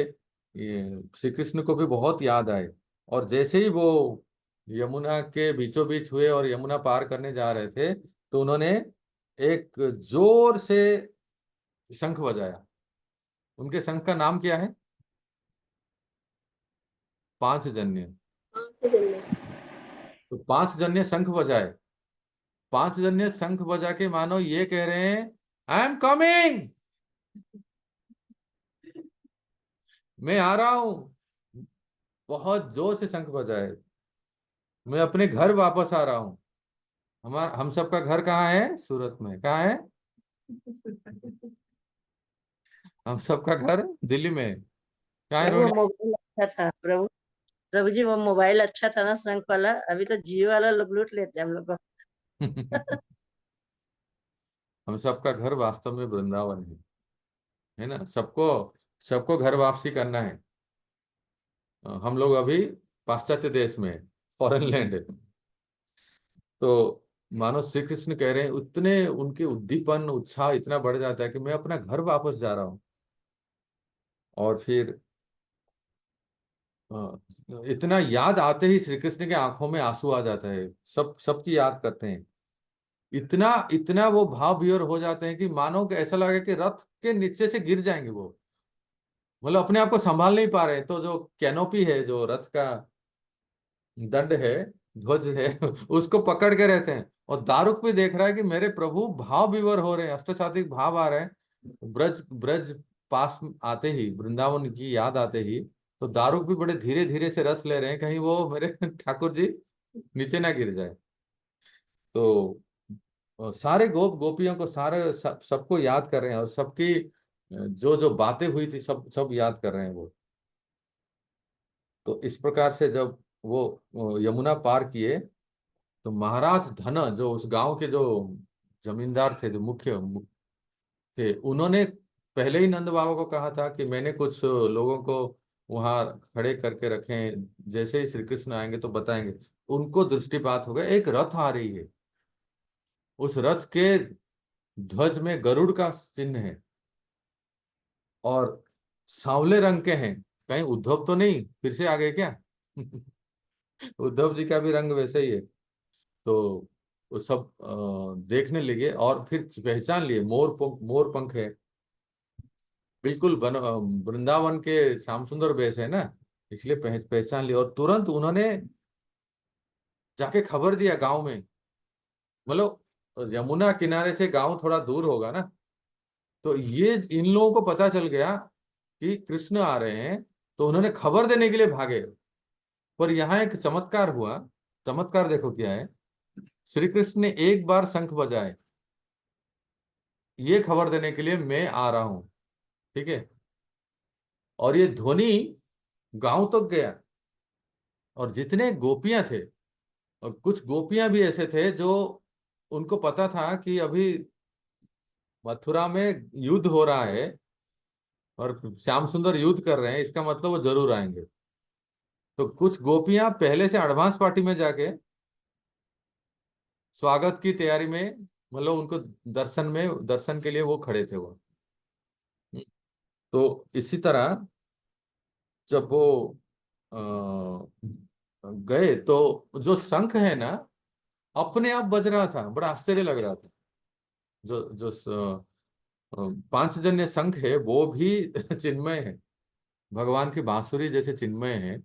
ये श्री कृष्ण को भी बहुत याद आए। और जैसे ही वो यमुना के बीचों बीच हुए और यमुना पार करने जा रहे थे, तो उन्होंने एक जोर से शंख बजाया। उनके शंख का नाम क्या है? पांचजन्य। तो पांचजन्य शंख बजाए। पांचजन्य शंख बजा के मानो ये कह रहे हैं, आई एम कमिंग, मैं आ रहा हूं। बहुत जोर से शंख बजाए, मैं अपने घर वापस आ रहा हूं। हम सबका घर कहाँ है? सूरत में। कहाँ है? हम सबका घर दिल्ली में। कहाँ है प्रभु वो रोहिणी? मोबाइल अच्छा था, प्रभु प्रभु जी वो मोबाइल अच्छा था ना, संख वाला। अभी तो जियो वाला लोग लूट लेते हैं हम लोग को। हम सबका घर वास्तव में वृंदावन है ना? सबको, सबको घर वापसी करना है। हम लोग अभी पाश्चात्य देश में, फॉरेन लैंड है। तो मानो श्री कृष्ण कह रहे हैं, उतने उनके उद्दीपन, उत्साह इतना बढ़ जाता है कि मैं अपना घर वापस जा रहा हूं। और फिर इतना याद आते ही श्री कृष्ण के आंखों में आंसू आ जाता है। सब सबकी याद करते हैं। इतना इतना वो भाव विभोर हो जाते हैं कि मानो कि ऐसा लगे कि रथ के नीचे से गिर जाएंगे वो, मतलब अपने आप को संभाल नहीं पा रहे। तो जो कैनोपी है, जो रथ का दंड है, ध्वज है उसको पकड़ के रहते हैं। और दारुक भी देख रहा है कि मेरे प्रभु भाव विभोर हो रहे हैं, अष्टसात्विक भाव आ रहे हैं। ब्रज ब्रज पास आते ही, वृंदावन की याद आते ही, तो दारुक भी बड़े धीरे धीरे से रथ ले रहे हैं, कहीं वो मेरे ठाकुर जी नीचे ना गिर जाए। तो सारे गोपियों को, सारे सबको याद कर रहे हैं, और सबकी जो जो बातें हुई थी सब सब याद कर रहे हैं वो। तो इस प्रकार से जब वो यमुना पार किए, तो महाराज धन, जो उस गांव के जो जमींदार थे, जो मुख्य थे, उन्होंने पहले ही नंद बाबा को कहा था कि मैंने कुछ लोगों को वहां खड़े करके रखे हैं, जैसे ही श्री कृष्ण आएंगे तो बताएंगे। उनको दृष्टिपात हो गया, एक रथ आ रही है, उस रथ के ध्वज में गरुड़ का चिन्ह है, और सांवले रंग के हैं। कहीं उद्धव तो नहीं फिर से आ गए क्या? उद्धव जी का भी रंग वैसे ही है। तो वो सब देखने लगे, और फिर पहचान लिए, मोर पंख है, बिल्कुल वृंदावन के श्याम सुंदर वेश है ना, इसलिए पहचान लिया। और तुरंत उन्होंने जाके खबर दिया गांव में मतलब यमुना किनारे से गांव थोड़ा दूर होगा ना, तो ये इन लोगों को पता चल गया कि कृष्ण आ रहे हैं, तो उन्होंने खबर देने के लिए भागे। पर यहाँ एक चमत्कार हुआ। चमत्कार देखो क्या है। श्री कृष्ण ने एक बार शंख बजाए, ये खबर देने के लिए मैं आ रहा हूं, ठीक है। और ये ध्वनि गांव तक गया। और जितने गोपियां थे, और कुछ गोपियां भी ऐसे थे जो उनको पता था कि अभी मथुरा में युद्ध हो रहा है और श्याम सुंदर युद्ध कर रहे हैं, इसका मतलब वो जरूर आएंगे। तो कुछ गोपियां पहले से एडवांस पार्टी में जाके स्वागत की तैयारी में, मतलब उनको दर्शन के लिए वो खड़े थे वो। तो इसी तरह जब वो गए तो जो शंख है ना, अपने आप बज रहा था, बड़ा आश्चर्य लग रहा था। जो जो पांचजन्य शंख है वो भी चिन्मय है, भगवान की बांसुरी जैसे चिन्मय है।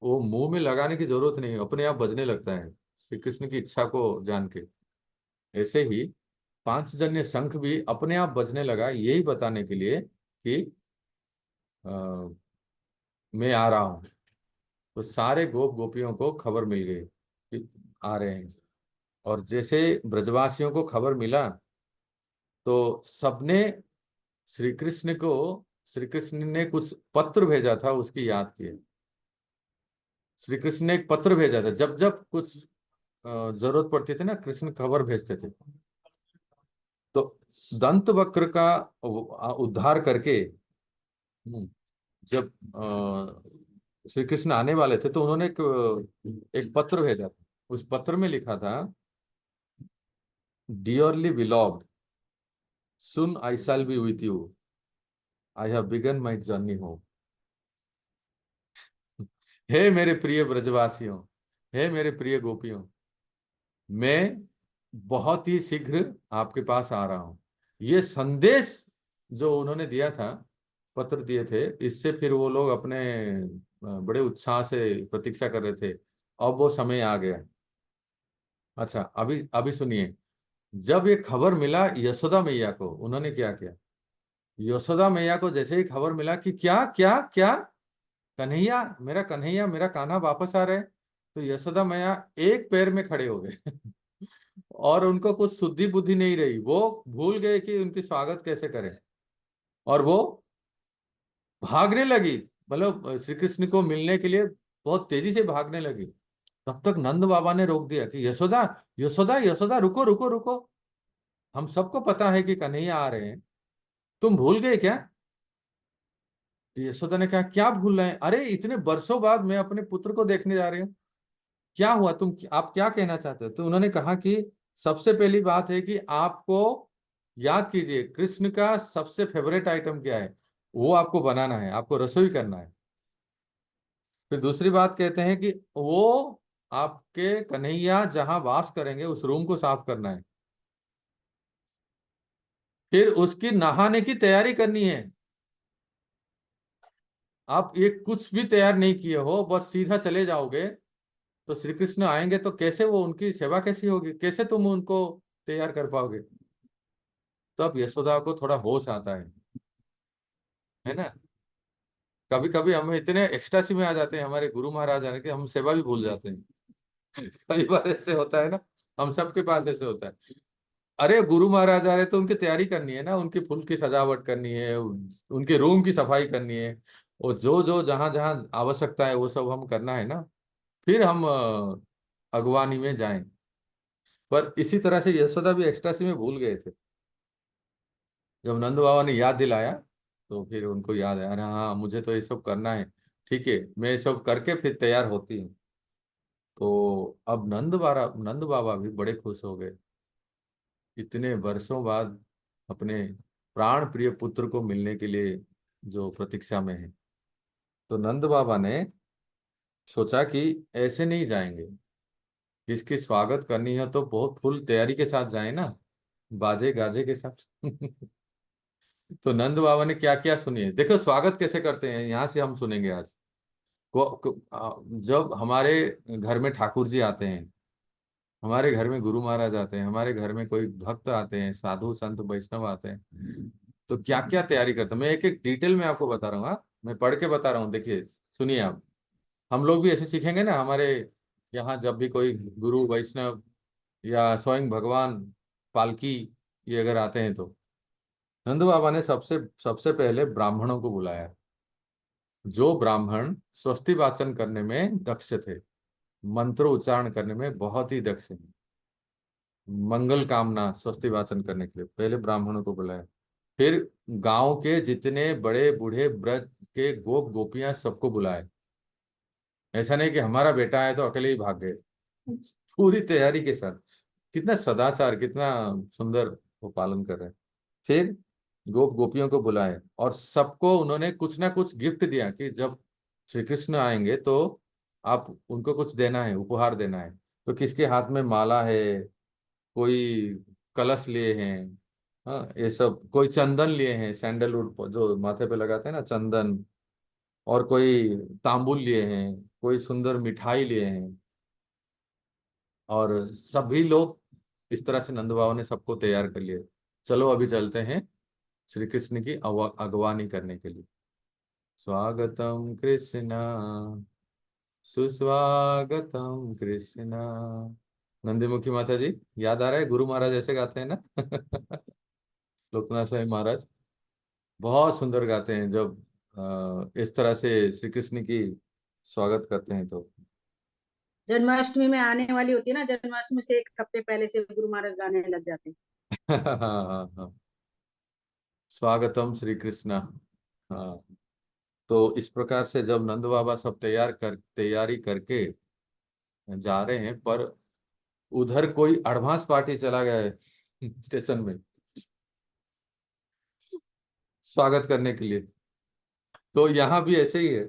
वो मुंह में लगाने की जरूरत नहीं, अपने आप बजने लगता है श्री कृष्ण की इच्छा को जान के। ऐसे ही पांचजन्य शंख भी अपने आप बजने लगा, यही बताने के लिए कि अ, मैं आ रहा हूँ। तो सारे गोपियों को खबर मिल गई कि आ रहे हैं। और जैसे ब्रजवासियों को खबर मिला, तो सबने श्री कृष्ण को, श्री कृष्ण ने कुछ पत्र भेजा था उसकी याद किए। श्री कृष्ण ने एक पत्र भेजा था, जब जब कुछ जरूरत पड़ती थी ना, कृष्ण खबर भेजते थे। तो दंत वक्र का उद्धार करके, जब श्री कृष्ण आने वाले थे, तो उन्होंने एक पत्र भेजा था। उस पत्र में लिखा था, dearly beloved, soon I shall be with you, I have begun my journey home. हे मेरे प्रिय ब्रजवासियों, हे मेरे प्रिय गोपियों, मैं बहुत ही शीघ्र आपके पास आ रहा हूं। ये संदेश जो उन्होंने दिया था, पत्र दिए थे, इससे फिर वो लोग अपने बड़े उत्साह से प्रतीक्षा कर रहे थे। अब वो समय आ गया। अच्छा, अभी अभी सुनिए। जब ये खबर मिला यशोदा मैया को, उन्होंने क्या किया। यशोदा मैया को जैसे ही खबर मिला कि क्या क्या क्या, कन्हैया, मेरा कन्हैया, मेरा कान्हा वापस आ रहे हैं, तो यशोदा मैया एक पैर में खड़े हो गए। और उनको कुछ शुद्धि बुद्धि नहीं रही, वो भूल गए कि उनकी स्वागत कैसे करें। और वो भागने लगी, मतलब श्री कृष्ण को मिलने के लिए बहुत तेजी से भागने लगी। तब तक नंद बाबा ने रोक दिया कि यशोदा, यशोदा, यशोदा, रुको रुको रुको, हम सबको पता है कि कन्हैया आ रहे हैं, तुम भूल गए क्या। तो यशोदा ने कहा, क्या भूल रहे हैं, अरे इतने वर्षों बाद मैं अपने पुत्र को देखने जा रही हूँ, क्या हुआ, आप क्या कहना चाहते हो। तो उन्होंने कहा कि सबसे पहली बात है कि आपको याद कीजिए कृष्ण का सबसे फेवरेट आइटम क्या है, वो आपको बनाना है, आपको रसोई करना है। फिर दूसरी बात कहते हैं कि वो आपके कन्हैया जहां वास करेंगे उस रूम को साफ करना है। फिर उसकी नहाने की तैयारी करनी है। आप ये कुछ भी तैयार नहीं किए हो, बस सीधा चले जाओगे, तो श्री कृष्ण आएंगे तो कैसे, वो उनकी सेवा कैसी होगी, कैसे तुम उनको तैयार कर पाओगे। तब यशोदा को थोड़ा होश आता है ना। कभी कभी हम इतने एक्सटासी में आ जाते हैं हमारे गुरु महाराज आने के, हम सेवा भी भूल जाते हैं। कई बार ऐसे होता है ना, हम सबके पास ऐसे होता है। अरे गुरु महाराज आ रहे तो उनकी तैयारी करनी है ना, उनकी फुल की सजावट करनी है, उनके रूम की सफाई करनी है, और जो जो जहां जहां आवश्यकता है वो सब हम करना है ना, फिर हम अगवानी में जाएं। पर इसी तरह से यशोदा भी एक्सट्रासी में भूल गए थे। जब नंद बाबा ने याद दिलाया, तो फिर उनको याद है, अरे हाँ मुझे तो ये सब करना है, ठीक है, मैं ये सब करके फिर तैयार होती हूँ। तो अब नंद बाबा भी बड़े खुश हो गए, इतने वर्षों बाद अपने प्राण प्रिय पुत्र को मिलने के लिए जो प्रतीक्षा में है। तो नंद बाबा ने सोचा कि ऐसे नहीं जाएंगे, इसकी स्वागत करनी है तो बहुत फुल तैयारी के साथ जाए ना, बाजे गाजे के साथ। तो नंद बाबा ने क्या क्या, सुनिए, देखो स्वागत कैसे करते हैं, यहाँ से हम सुनेंगे आज। जब हमारे घर में ठाकुर जी आते हैं, हमारे घर में गुरु महाराज आते हैं, हमारे घर में कोई भक्त आते हैं, साधु संत वैष्णव आते हैं, तो क्या क्या तैयारी करते हैं, मैं एक एक डिटेल में आपको बता रहा हूँ। हाँ, मैं पढ़ के बता रहा हूँ, देखिए सुनिए आप। हम लोग भी ऐसे सीखेंगे ना, हमारे यहाँ जब भी कोई गुरु वैष्णव या स्वयं भगवान पालकी ये अगर आते हैं, तो नंद बाबा ने सबसे सबसे पहले ब्राह्मणों को बुलाया, जो ब्राह्मण स्वस्ति वाचन करने में दक्ष थे, मंत्र उच्चारण करने में बहुत ही दक्ष हैं, मंगल कामना स्वस्ति वाचन करने के लिए पहले ब्राह्मणों को बुलाया। फिर गांव के जितने बड़े बूढ़े ब्रज के गोप गोपियां सबको बुलाए। ऐसा नहीं कि हमारा बेटा है तो अकेले ही भाग गए, पूरी तैयारी के साथ। कितना सदाचार, कितना सुंदर वो पालन कर रहे हैं। फिर गोप गोपियों को बुलाए और सबको उन्होंने कुछ ना कुछ गिफ्ट दिया कि जब श्री कृष्ण आएंगे तो आप उनको कुछ देना है, उपहार देना है। तो किसके हाथ में माला है, कोई कलश लिए हैं, हाँ ये सब, कोई चंदन लिए हैं, सैंडलवुड जो माथे पे लगाते हैं ना चंदन, और कोई तांबुल लिए हैं, कोई सुंदर मिठाई लिए हैं। और सभी लोग इस तरह से नंद बाबा ने सबको तैयार कर लिया। चलो अभी चलते हैं श्री कृष्ण की अगवानी करने के लिए। स्वागतम कृष्णा, सुस्वागतम कृष्णा। नंदीमुखी माता जी, याद आ रहा है गुरु महाराज ऐसे गाते हैं ना? लोकनाथ स्वामी महाराज बहुत सुंदर गाते हैं जब इस तरह से श्री कृष्ण की स्वागत करते हैं तो। जन्माष्टमी में आने वाली होती है ना, जन्माष्टमी से एक हफ्ते पहले से गुरु महाराज गाने लग जाते हैं। हाँ हाँ हाँ, स्वागतम श्री कृष्णा। हाँ, तो इस प्रकार से जब नंद बाबा सब तैयारी करके जा रहे हैं, पर उधर कोई एडवांस पार्टी चला गया है स्टेशन में स्वागत करने के लिए। तो यहाँ भी ऐसे ही है,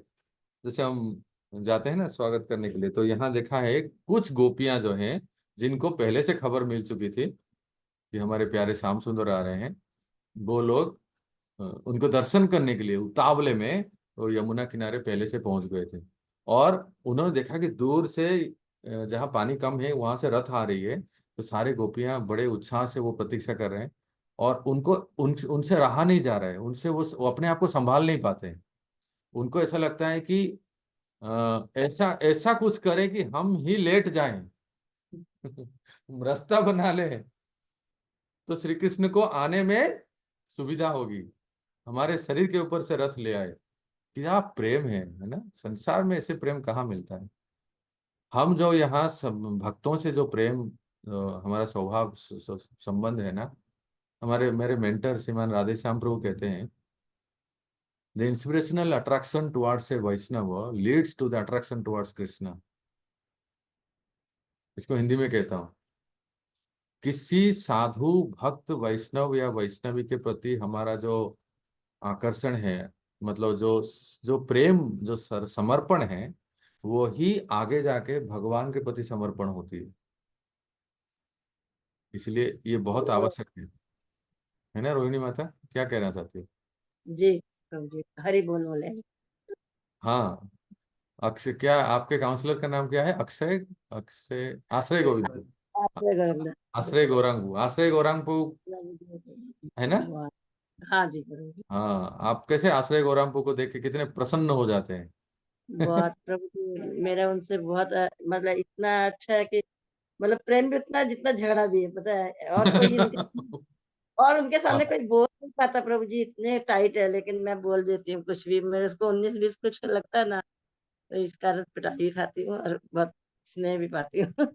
जैसे हम जाते हैं ना स्वागत करने के लिए, तो यहाँ देखा है कुछ गोपियां जो हैं, जिनको पहले से खबर मिल चुकी थी कि हमारे प्यारे श्याम सुंदर आ रहे हैं, वो लोग उनको दर्शन करने के लिए उतावले में वो यमुना किनारे पहले से पहुंच गए थे। और उन्होंने देखा कि दूर से जहाँ पानी कम है वहां से रथ आ रही है, तो सारे गोपियां बड़े उत्साह से वो प्रतीक्षा कर रहे हैं, और उनको उनसे रहा नहीं जा रहा है, उनसे वो अपने आप को संभाल नहीं पाते हैं। उनको ऐसा लगता है कि ऐसा ऐसा कुछ करे कि हम ही लेट जाएं, रास्ता बना ले, तो श्री कृष्ण को आने में सुविधा होगी, हमारे शरीर के ऊपर से रथ ले आए। क्या प्रेम है ना? संसार में ऐसे प्रेम कहाँ मिलता है। हम जो यहाँ सब भक्तों से जो प्रेम हमारा स्वभाव संबंध है ना, हमारे मेरे मेंटर श्रीमान राधे श्याम प्रभु कहते हैं, the inspirational attraction towards a Vaishnav leads to the attraction towards Krishna. इसको हिंदी में कहता हूँ, किसी साधु भक्त वैष्णव या वैष्णवी के प्रति हमारा जो आकर्षण है, मतलब जो जो प्रेम, जो समर्पण है, वो ही आगे जाके भगवान के प्रति समर्पण होती है। इसलिए ये बहुत आवश्यक है ना रोहिणी माता? क्या कहना चाहती है? जी प्रभु जी, हरि बोल बोले। हाँ, अक्षय, क्या आपके काउंसलर का नाम क्या है? अक्षय, अक्षय आश्रय गोविंद, आश्रय गोविंद। आश्रय गौरांगू, आश्रय गौरांगपू है ना? हाँ जी प्रभु जी। हाँ, आप कैसे आश्रय गौरांगपू को देख के कितने प्रसन्न हो जाते हैं? बहुत प्रभु जी, मेरा उनसे बहुत मतलब इतना अच्छा है कि मतलब प्रेम भी उतना जितना झगड़ा भी है, पता है। और उनके सामने कोई बोल नहीं पाता प्रभु जी, इतने टाइट है, लेकिन मैं बोल देती हूँ कुछ भी। मेरे उसको 19-20 कुछ लगता है ना, तो इस कारण पिटाई भी खाती हूँ और बहुत स्नेह भी पाती हूँ।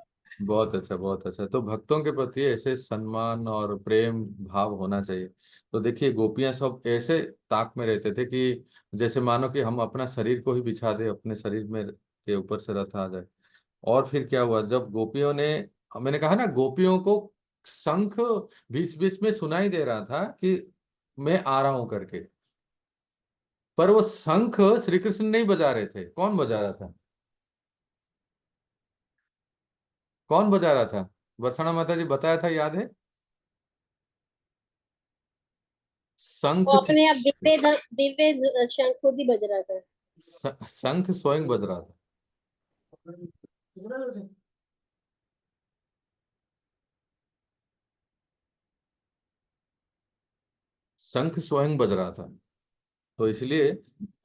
बहुत अच्छा, बहुत अच्छा। तो भक्तों के प्रति ऐसे सम्मान और प्रेम भाव होना चाहिए। तो देखिए गोपियां सब ऐसे ताक में रहते थे कि जैसे मानो कि हम अपना शरीर को ही बिछा दे, अपने शरीर में के ऊपर से रथ आ जाए। और फिर क्या हुआ जब गोपियों ने, मैंने कहा ना गोपियों को शंख बीच बीच में सुनाई दे रहा था कि मैं आ रहा हूं करके, पर वो शंख श्री कृष्ण नहीं बजा रहे थे। कौन बजा रहा था? कौन बजा रहा था? वर्षणा माता जी बताया था, याद है? वो शंख अपने आप दिव्य शंख खुद ही बज रहा था। शंख स्वयं बज रहा था। शंख स्वयं बज रहा था। तो इसलिए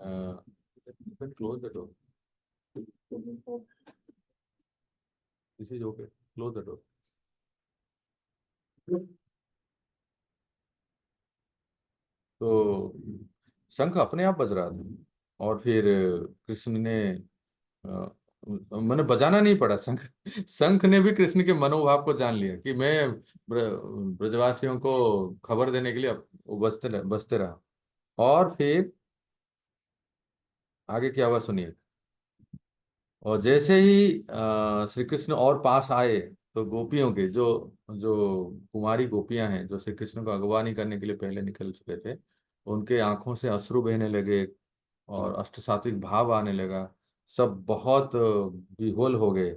close the door, this is okay, close the door. तो शंख अपने आप बज रहा था और फिर कृष्ण ने मैंने बजाना नहीं पड़ा शंख। शंख ने भी कृष्ण के मनोभाव को जान लिया कि मैं ब्रजवासियों को खबर देने के लिए वो बजते रहा। और फिर आगे की आवाज सुनिए। और जैसे ही श्री कृष्ण और पास आए तो गोपियों के जो जो कुमारी गोपियां हैं जो श्री कृष्ण को अगवानी करने के लिए पहले निकल चुके थे, उनके आंखों से अश्रु बहने लगे और अष्ट सात्विक भाव आने लगा। सब बहुत विह्वल हो गए।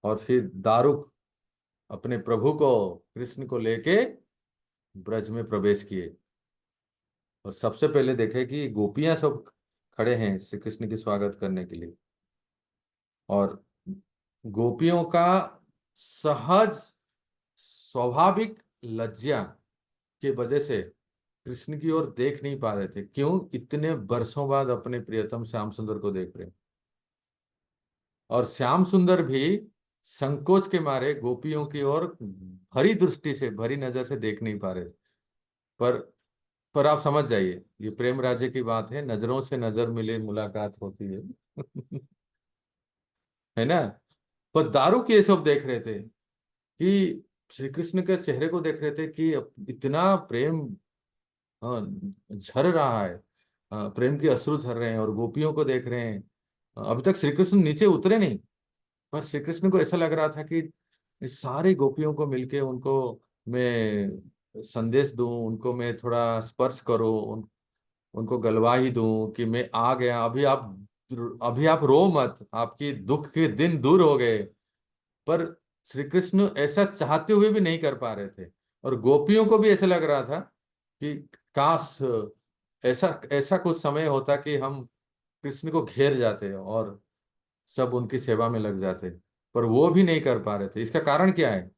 और फिर दारुक अपने प्रभु को, कृष्ण को लेके ब्रज में प्रवेश किए। और सबसे पहले देखे कि गोपियां सब खड़े हैं श्री कृष्ण की स्वागत करने के लिए। और गोपियों का सहज स्वाभाविक लज्जा के वजह से कृष्ण की ओर देख नहीं पा रहे थे। क्यों? इतने वर्षों बाद अपने प्रियतम श्याम सुंदर को देख रहे हैं। और श्याम सुंदर भी संकोच के मारे गोपियों की ओर भरी दृष्टि से, भरी नजर से देख नहीं पा रहे। पर आप समझ जाइए, ये प्रेम राज्य की बात है, नजरों से नजर मिले मुलाकात होती है। है ना? पर दारुक ये सब देख रहे थे कि श्री कृष्ण के चेहरे को देख रहे थे कि इतना प्रेम झर रहा है, प्रेम के अश्रु झर रहे हैं। और गोपियों को देख रहे हैं। अभी तक श्री कृष्ण नीचे उतरे नहीं, पर श्री कृष्ण को ऐसा लग रहा था कि इस सारी गोपियों को मिलके उनको मैं संदेश दूं, उनको मैं थोड़ा स्पर्श करूं, उनको गलवा ही दूं कि मैं आ गया। अभी आप रो मत, आपकी दुख के दिन दूर हो गए। पर श्री कृष्ण ऐसा चाहते हुए भी नहीं कर पा रहे थे। और गोपियों को भी ऐसा लग रहा था कि काश ऐसा ऐसा कुछ समय होता कि हम कृष्ण को घेर जाते और सब उनकी सेवा में लग जाते। पर वो भी नहीं कर पा रहे थे। इसका कारण क्या है?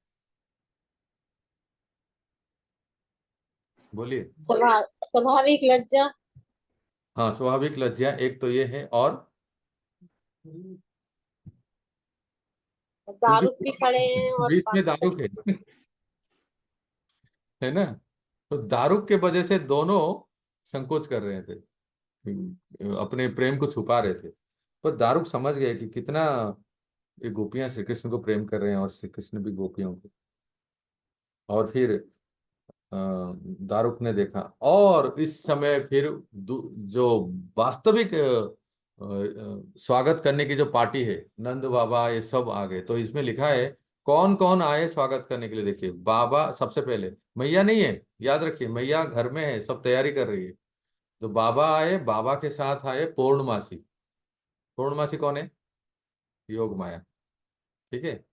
बोलिए। स्वाभाविक लज्जा। हाँ, स्वाभाविक लज्जा एक तो ये है। और क्योंकि दारुक भी खड़े हैं और बीच में दारुक है ना? तो दारुक के वजह से दोनों संकोच कर रहे थे, अपने प्रेम को छुपा रहे थे। पर दारुक समझ गए कि कितना ये गोपियां श्री कृष्ण को प्रेम कर रहे हैं और श्री कृष्ण भी गोपियों को। और फिर दारुक ने देखा। और इस समय फिर जो वास्तविक स्वागत करने की जो पार्टी है, नंद बाबा ये सब आ गए। तो इसमें लिखा है कौन कौन आए स्वागत करने के लिए। देखिए, बाबा सबसे पहले, मैया नहीं है, याद रखिए, मैया घर में है, सब तैयारी कर रही है। तो बाबा आए, बाबा के साथ आए पूर्णमासी। पूर्णमासी कौन है? योग माया। ठीक है।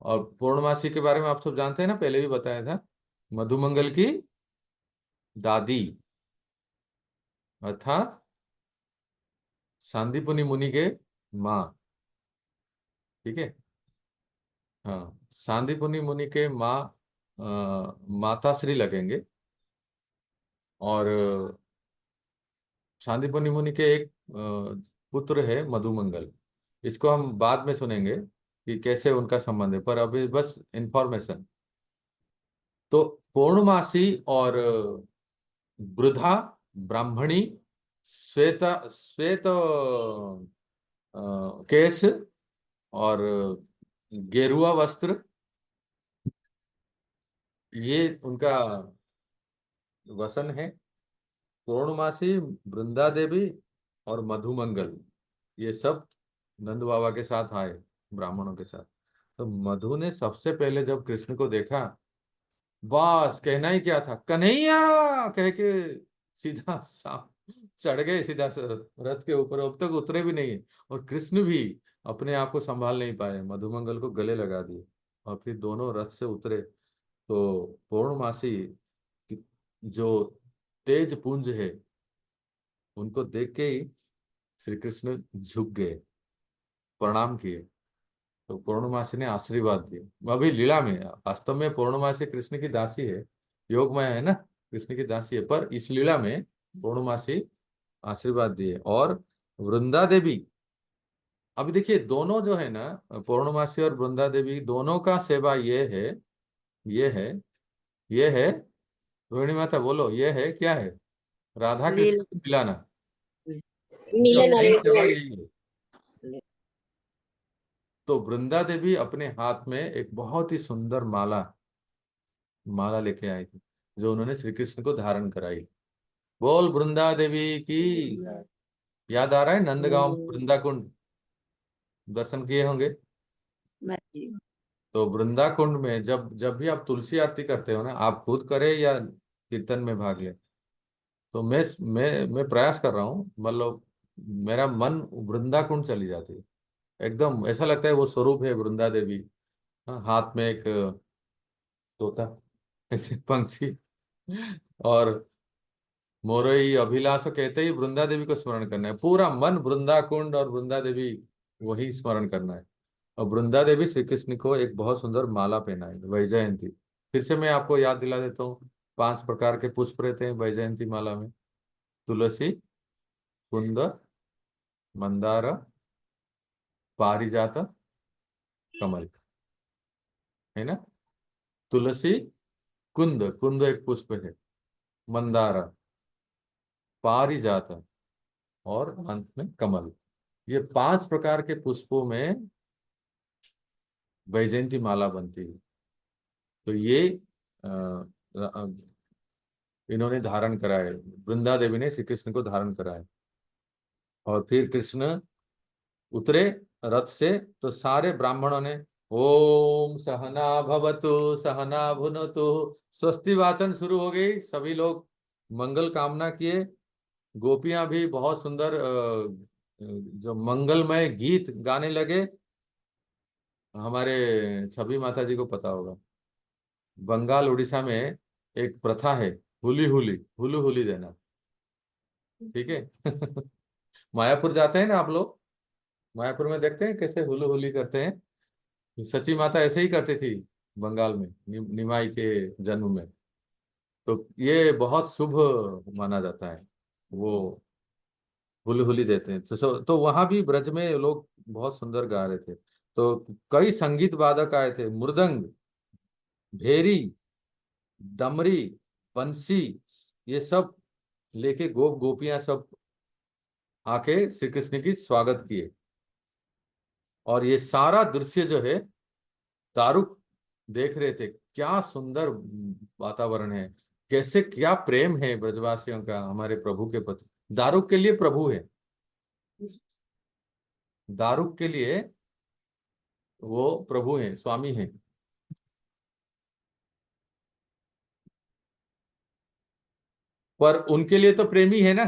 और पूर्णमासी के बारे में आप सब जानते हैं ना, पहले भी बताया था, मधुमंगल की दादी, अर्थात सांदीपनि मुनि के माँ। ठीक है। हाँ, सांदीपनि मुनि के माँ माता श्री लगेंगे। और सांदीपनि मुनि के एक पुत्र है मधुमंगल। इसको हम बाद में सुनेंगे कि कैसे उनका संबंध है, पर अभी बस इंफॉर्मेशन। तो पूर्णमासी और वृद्धा ब्राह्मणी, श्वेत केश और गेरुआ वस्त्र, ये उनका वसन है। पूर्णमासी, वृंदा देवी और मधुमंगल, ये सब नंद बाबा के साथ आए, ब्राह्मणों के साथ। तो मधु ने सबसे पहले जब कृष्ण को देखा, बस कहना ही क्या था, कन्हैया कह के सीधा चढ़ गए सीधा रथ के ऊपर। अब तक उतरे भी नहीं। और कृष्ण भी अपने आप को संभाल नहीं पाए, मधुमंगल को गले लगा दिए और फिर दोनों रथ से उतरे। तो पूर्णमासी जो तेज पुंज है, उनको देख के ही श्री कृष्ण झुक गए, प्रणाम किए। तो पूर्णमासी ने आशीर्वाद दिए। अभी लीला में वास्तव में पूर्णमासी कृष्ण की दासी है, योगमाया है ना, कृष्ण की दासी है, पर इस लीला में पूर्णमासी आशीर्वाद दिए। और वृंदा देवी, अभी देखिए दोनों जो है ना, पूर्णमासी और वृंदा देवी दोनों का सेवा ये है ये है रोहिणी माता बोलो, ये है क्या है? राधा कृष्ण लीला को मिलाना। इनका मिलन और मेन सेवा मिलन। यही है। तो वृंदा देवी अपने हाथ में एक बहुत ही सुंदर माला माला लेके आई थी, जो उन्होंने श्री कृष्ण को धारण कराई। बोल वृंदा देवी की। याद आ रहा है नंदगांव में वृंदा कुंड दर्शन किए होंगे। मैं जी। तो वृंदा कुंड में जब जब भी आप तुलसी आरती करते हो ना, आप खुद करें या कीर्तन में भाग ले, तो मैं प्रयास कर रहा हूँ, मतलब मेरा मन वृंदा कुंड चली जाती है। एकदम ऐसा लगता है वो स्वरूप है वृंदा देवी। हाँ, हाथ में एक तोता, ऐसे पंछी, और मोरई अभिलाष कहते ही वृंदा देवी को स्मरण करना है, पूरा मन वृंदा कुंड और वृंदा देवी वही स्मरण करना है। और वृंदा देवी श्री कृष्ण को एक बहुत सुंदर माला पहनाई वैजयंती। फिर से मैं आपको याद दिला देता हूँ, 5 प्रकार के पुष्प रहते हैं वैजयंती माला में। तुलसी, कुंद, मंदार, पारिजात, कमल, है ना। तुलसी, कुंद, कुंद एक पुष्प है, मंदार, पारिजात और अंत में कमल। ये 5 प्रकार के पुष्पों में वैजयंती माला बनती है। तो ये अ, अ, इन्होंने धारण कराए, वृंदा देवी ने श्री कृष्ण को धारण कराए। और फिर कृष्ण उतरे रथ से, तो सारे ब्राह्मणों ने ओम सहना भवतु सहना भुनतु स्वस्ति वाचन शुरू हो गई। सभी लोग मंगल कामना किए। गोपियां भी बहुत सुंदर जो मंगलमय गीत गाने लगे। हमारे छवि माता जी को पता होगा, बंगाल उड़ीसा में एक प्रथा है, हुली हुली हुलू हुली देना, ठीक है। मायापुर जाते हैं ना आप लोग, मायापुर में देखते हैं कैसे हुलू हुली करते हैं। सची माता ऐसे ही करती थी बंगाल में, निमाई के जन्म में। तो ये बहुत शुभ माना जाता है, वो हुली हुली देते हैं। तो वहां भी ब्रज में लोग बहुत सुंदर गा रहे थे। तो कई संगीत वादक आए थे, मृदंग, भेरी, डमरी, बंसी, ये सब लेके गोपियां सब आके श्री कृष्ण की स्वागत किए। और ये सारा दृश्य जो है दारुक देख रहे थे, क्या सुंदर वातावरण है, कैसे क्या प्रेम है ब्रजवासियों का हमारे प्रभु के प्रति। दारुक के लिए प्रभु है, दारुक के लिए वो प्रभु है, स्वामी है। पर उनके लिए तो प्रेमी है ना,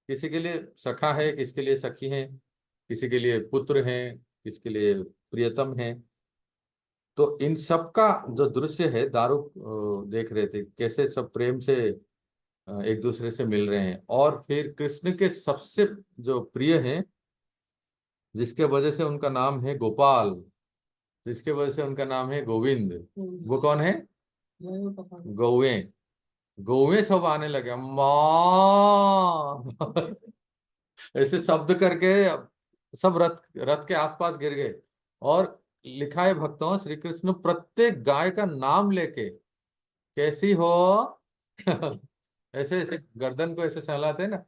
किसी के लिए सखा है, किसी के लिए सखी है, किसी के लिए पुत्र है, किसी के लिए प्रियतम है। तो इन सब का जो दृश्य है दारुक देख रहे थे, कैसे सब प्रेम से एक दूसरे से मिल रहे हैं। और फिर कृष्ण के सबसे जो प्रिय हैं, जिसके वजह से उनका नाम है गोपाल, जिसके वजह से उनका नाम है गोविंद, वो कौन है? गौवे। गौवे सब आने लगे, माँ। ऐसे शब्द करके सब रथ रथ के आसपास गिर गए। और लिखा है भक्तों, श्री कृष्ण प्रत्येक गाय का नाम लेके, कैसी हो, ऐसे ऐसे गर्दन को ऐसे सहलाते हैं ना,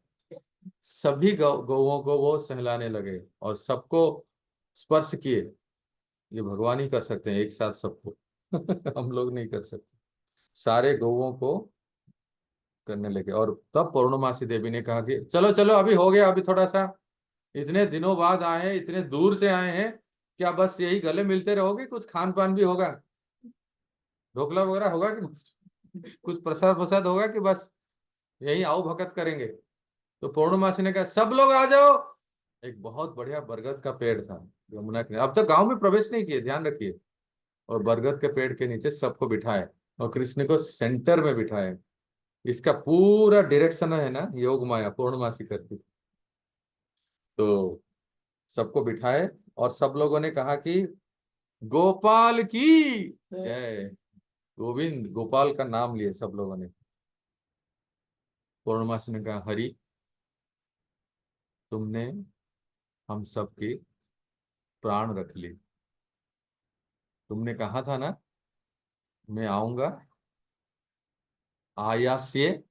सभी गौओं को वो सहलाने लगे और सबको स्पर्श किए। ये भगवान ही कर सकते हैं एक साथ सबको। हम लोग नहीं कर सकते। सारे गौओं को करने लगे। और तब पूर्णमासी देवी ने कहा कि चलो चलो अभी हो गया, अभी थोड़ा सा, इतने दिनों बाद आए हैं, इतने दूर से आए हैं, क्या बस यही गले मिलते रहोगे? कुछ खान पान भी होगा, ढोकला वगैरह होगा कि कुछ प्रसाद प्रसाद होगा, कि बस यही आओ भगत करेंगे? तो पूर्णमासी ने कहा सब लोग आ जाओ। एक बहुत बढ़िया बरगद का पेड़ था यमुना के, अब तक गांव में प्रवेश नहीं किए, ध्यान रखिए। और बरगद के पेड़ के नीचे सबको बिठाए और कृष्ण को सेंटर में बिठाए। इसका पूरा डायरेक्शन है ना योग माया पूर्णमासी करती। तो सबको बिठाए और सब लोगों ने कहा कि गोपाल की जय। गोविंद, गोपाल का नाम लिए सब लोगों ने। पूर्णमासी ने कहा, हरि तुमने हम सब की प्राण रख ली। तुमने कहा था ना मैं आऊंगा, आयास्य,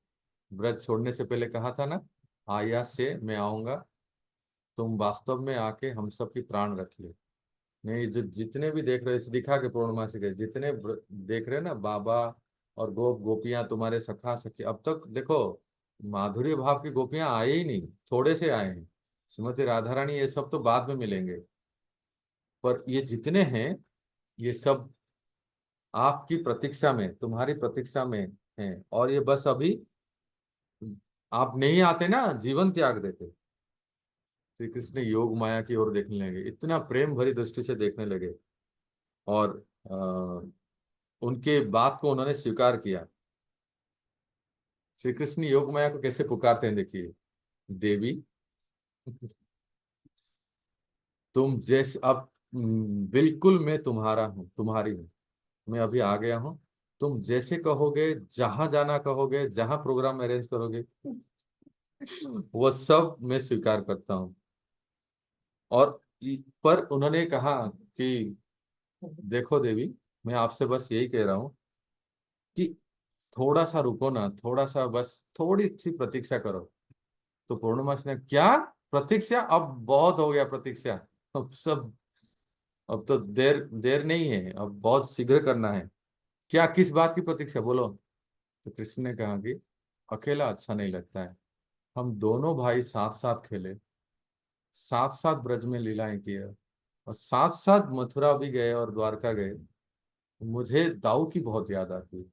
व्रत छोड़ने से पहले कहा था ना आयास्य मैं आऊंगा, तुम वास्तव में आके हम सब की प्राण रख ले। नहीं, जो जितने भी देख रहे इस दिखा के पूर्णमासी के जितने देख रहे ना बाबा और गोपियां तुम्हारे सखा सखी, अब तक देखो माधुर्य भाव की गोपियां आए ही नहीं, थोड़े से आए हैं। श्रीमती राधा रानी ये सब तो बाद में मिलेंगे, पर ये जितने हैं ये सब आपकी प्रतीक्षा में, तुम्हारी प्रतीक्षा में हैं। और ये बस अभी आप नहीं आते ना जीवन त्याग देते। श्री कृष्ण योग माया की ओर देखने लगे, इतना प्रेम भरी दृष्टि से देखने लगे और उनके बात को उन्होंने स्वीकार किया। श्री कृष्ण योग माया को कैसे पुकारते हैं देखिए, देवी तुम जैसे अब बिल्कुल मैं तुम्हारा हूँ, तुम्हारी हूँ, मैं अभी आ गया हूँ, तुम जैसे कहोगे, जहां जाना कहोगे, जहां प्रोग्राम अरेंज करोगे वो सब मैं स्वीकार करता हूँ। और पर उन्होंने कहा कि देखो देवी, मैं आपसे बस यही कह रहा हूँ कि थोड़ा सा रुको ना, थोड़ा सा बस थोड़ी सी प्रतीक्षा करो। तो पूर्णमासी ने, क्या प्रतीक्षा? अब बहुत हो गया प्रतीक्षा, अब सब, अब तो देर देर नहीं है, अब बहुत शीघ्र करना है। क्या, किस बात की प्रतीक्षा, बोलो। तो कृष्ण ने कहा कि अकेला अच्छा नहीं लगता है, हम दोनों भाई साथ साथ खेले, साथ साथ ब्रज में लीलाएं किए और साथ साथ मथुरा भी गए और द्वारका गए, मुझे दाऊ की बहुत याद आती है।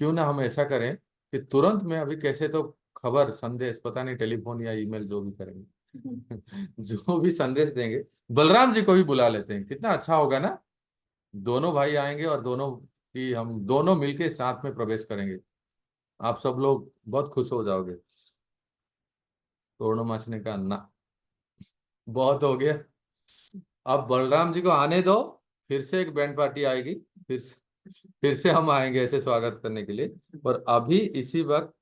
क्यों ना हम ऐसा करें कि तुरंत में अभी कैसे तो खबर संदेश, पता नहीं टेलीफोन या ईमेल जो भी करेंगे जो भी संदेश देंगे, बलराम जी को भी बुला लेते हैं, कितना अच्छा होगा ना। दोनों भाई आएंगे और दोनों की हम दोनों मिलके साथ में प्रवेश करेंगे, आप सब लोग बहुत खुश हो जाओगे। पूर्णमासी ने कहा ना, बहुत हो गया, अब बलराम जी को आने दो, फिर से एक बैंड पार्टी आएगी, फिर से हम आएंगे ऐसे स्वागत करने के लिए। पर अभी इसी वक्त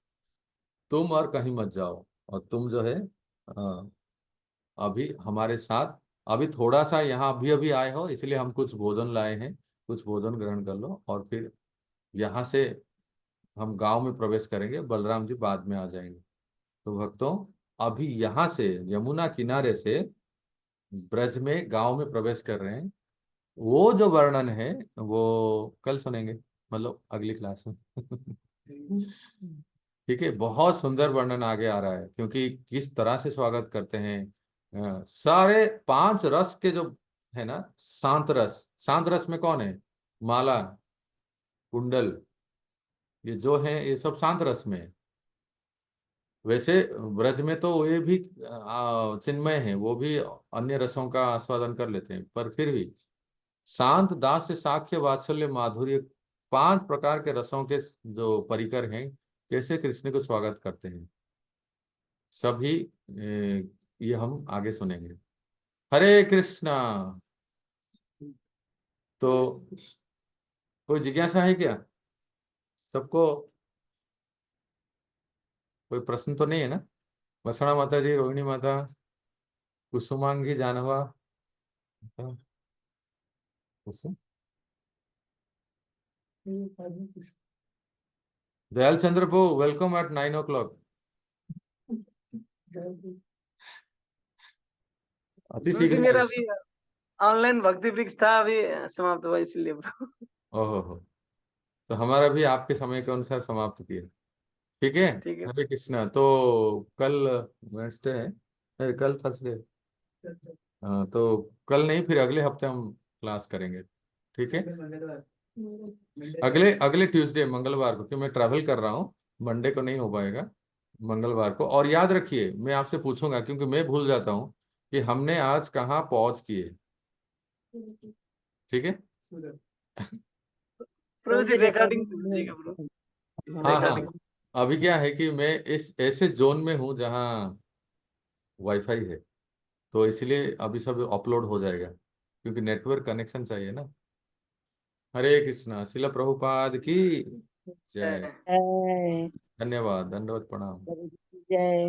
तुम और कहीं मत जाओ, और तुम जो है अ, अभी हमारे साथ, अभी थोड़ा सा यहाँ अभी अभी आए हो इसलिए हम कुछ भोजन लाए हैं, कुछ भोजन ग्रहण कर लो और फिर यहाँ से हम गांव में प्रवेश करेंगे, बलराम जी बाद में आ जाएंगे। तो भक्तों, अभी यहाँ से यमुना किनारे से ब्रज में गांव में प्रवेश कर रहे हैं। वो जो वर्णन है वो कल सुनेंगे, मतलब अगली क्लास में ठीक है, बहुत सुंदर वर्णन आगे आ रहा है, क्योंकि किस तरह से स्वागत करते हैं। सारे 5 रस के जो है ना, शांत रस, शांत रस में कौन है, माला, कुंडल, ये जो है ये सब शांत रस में है। वैसे ब्रज में तो ये भी चिन्मय है, वो भी अन्य रसों का आस्वादन कर लेते हैं, पर फिर भी शांत, दास्य, साख्य, वात्सल्य, माधुर्य, 5 प्रकार के रसों के जो परिकर हैं, कैसे कृष्ण को स्वागत करते हैं सभी, ये हम आगे सुनेंगे। हरे कृष्णा। तो कोई जिज्ञासा है क्या सबको? कोई प्रश्न तो नहीं है ना? वसना माता जी, रोहिणी माता, कुसुमांगी जानवा, कुसुम, दयाल चंद्र पो, वेलकम एट 9 o'clock। अति गुरुजी शीघ्र मेरा आए। अभी ऑनलाइन भक्ति वृक्ष था, अभी समाप्त हुआ इसलिए ब्रो। ओहो हो, तो हमारा भी आपके समय के अनुसार समाप्त किया, ठीक है। ठीक है। हरे कृष्णा। तो कल वेडनेसडे है, कल थर्सडे, हाँ, तो कल नहीं, फिर अगले हफ्ते हम क्लास करेंगे, ठीक है। अगले अगले ट्यूसडे, मंगलवार को, क्योंकि मैं ट्रैवल कर रहा हूँ, मंडे को नहीं हो पाएगा, मंगलवार को। और याद रखिए, मैं आपसे पूछूंगा क्योंकि मैं भूल जाता हूँ कि हमने आज कहाँ पहुंच किए, ठीक है। ब्रो जी रिकॉर्डिंग कीजिएगा ब्रो, हाँ हाँ, रिकॉर्डिंग। अभी क्या है कि मैं इस ऐसे जोन में हूँ जहाँ वाईफाई है, तो इसलिए अभी सब अपलोड हो जाएगा, क्योंकि नेटवर्क कनेक्शन चाहिए ना। हरे कृष्णा। शिला प्रभुपाद की जय। धन्यवाद, दंडवत प्रणाम। प्रभु जी की जय।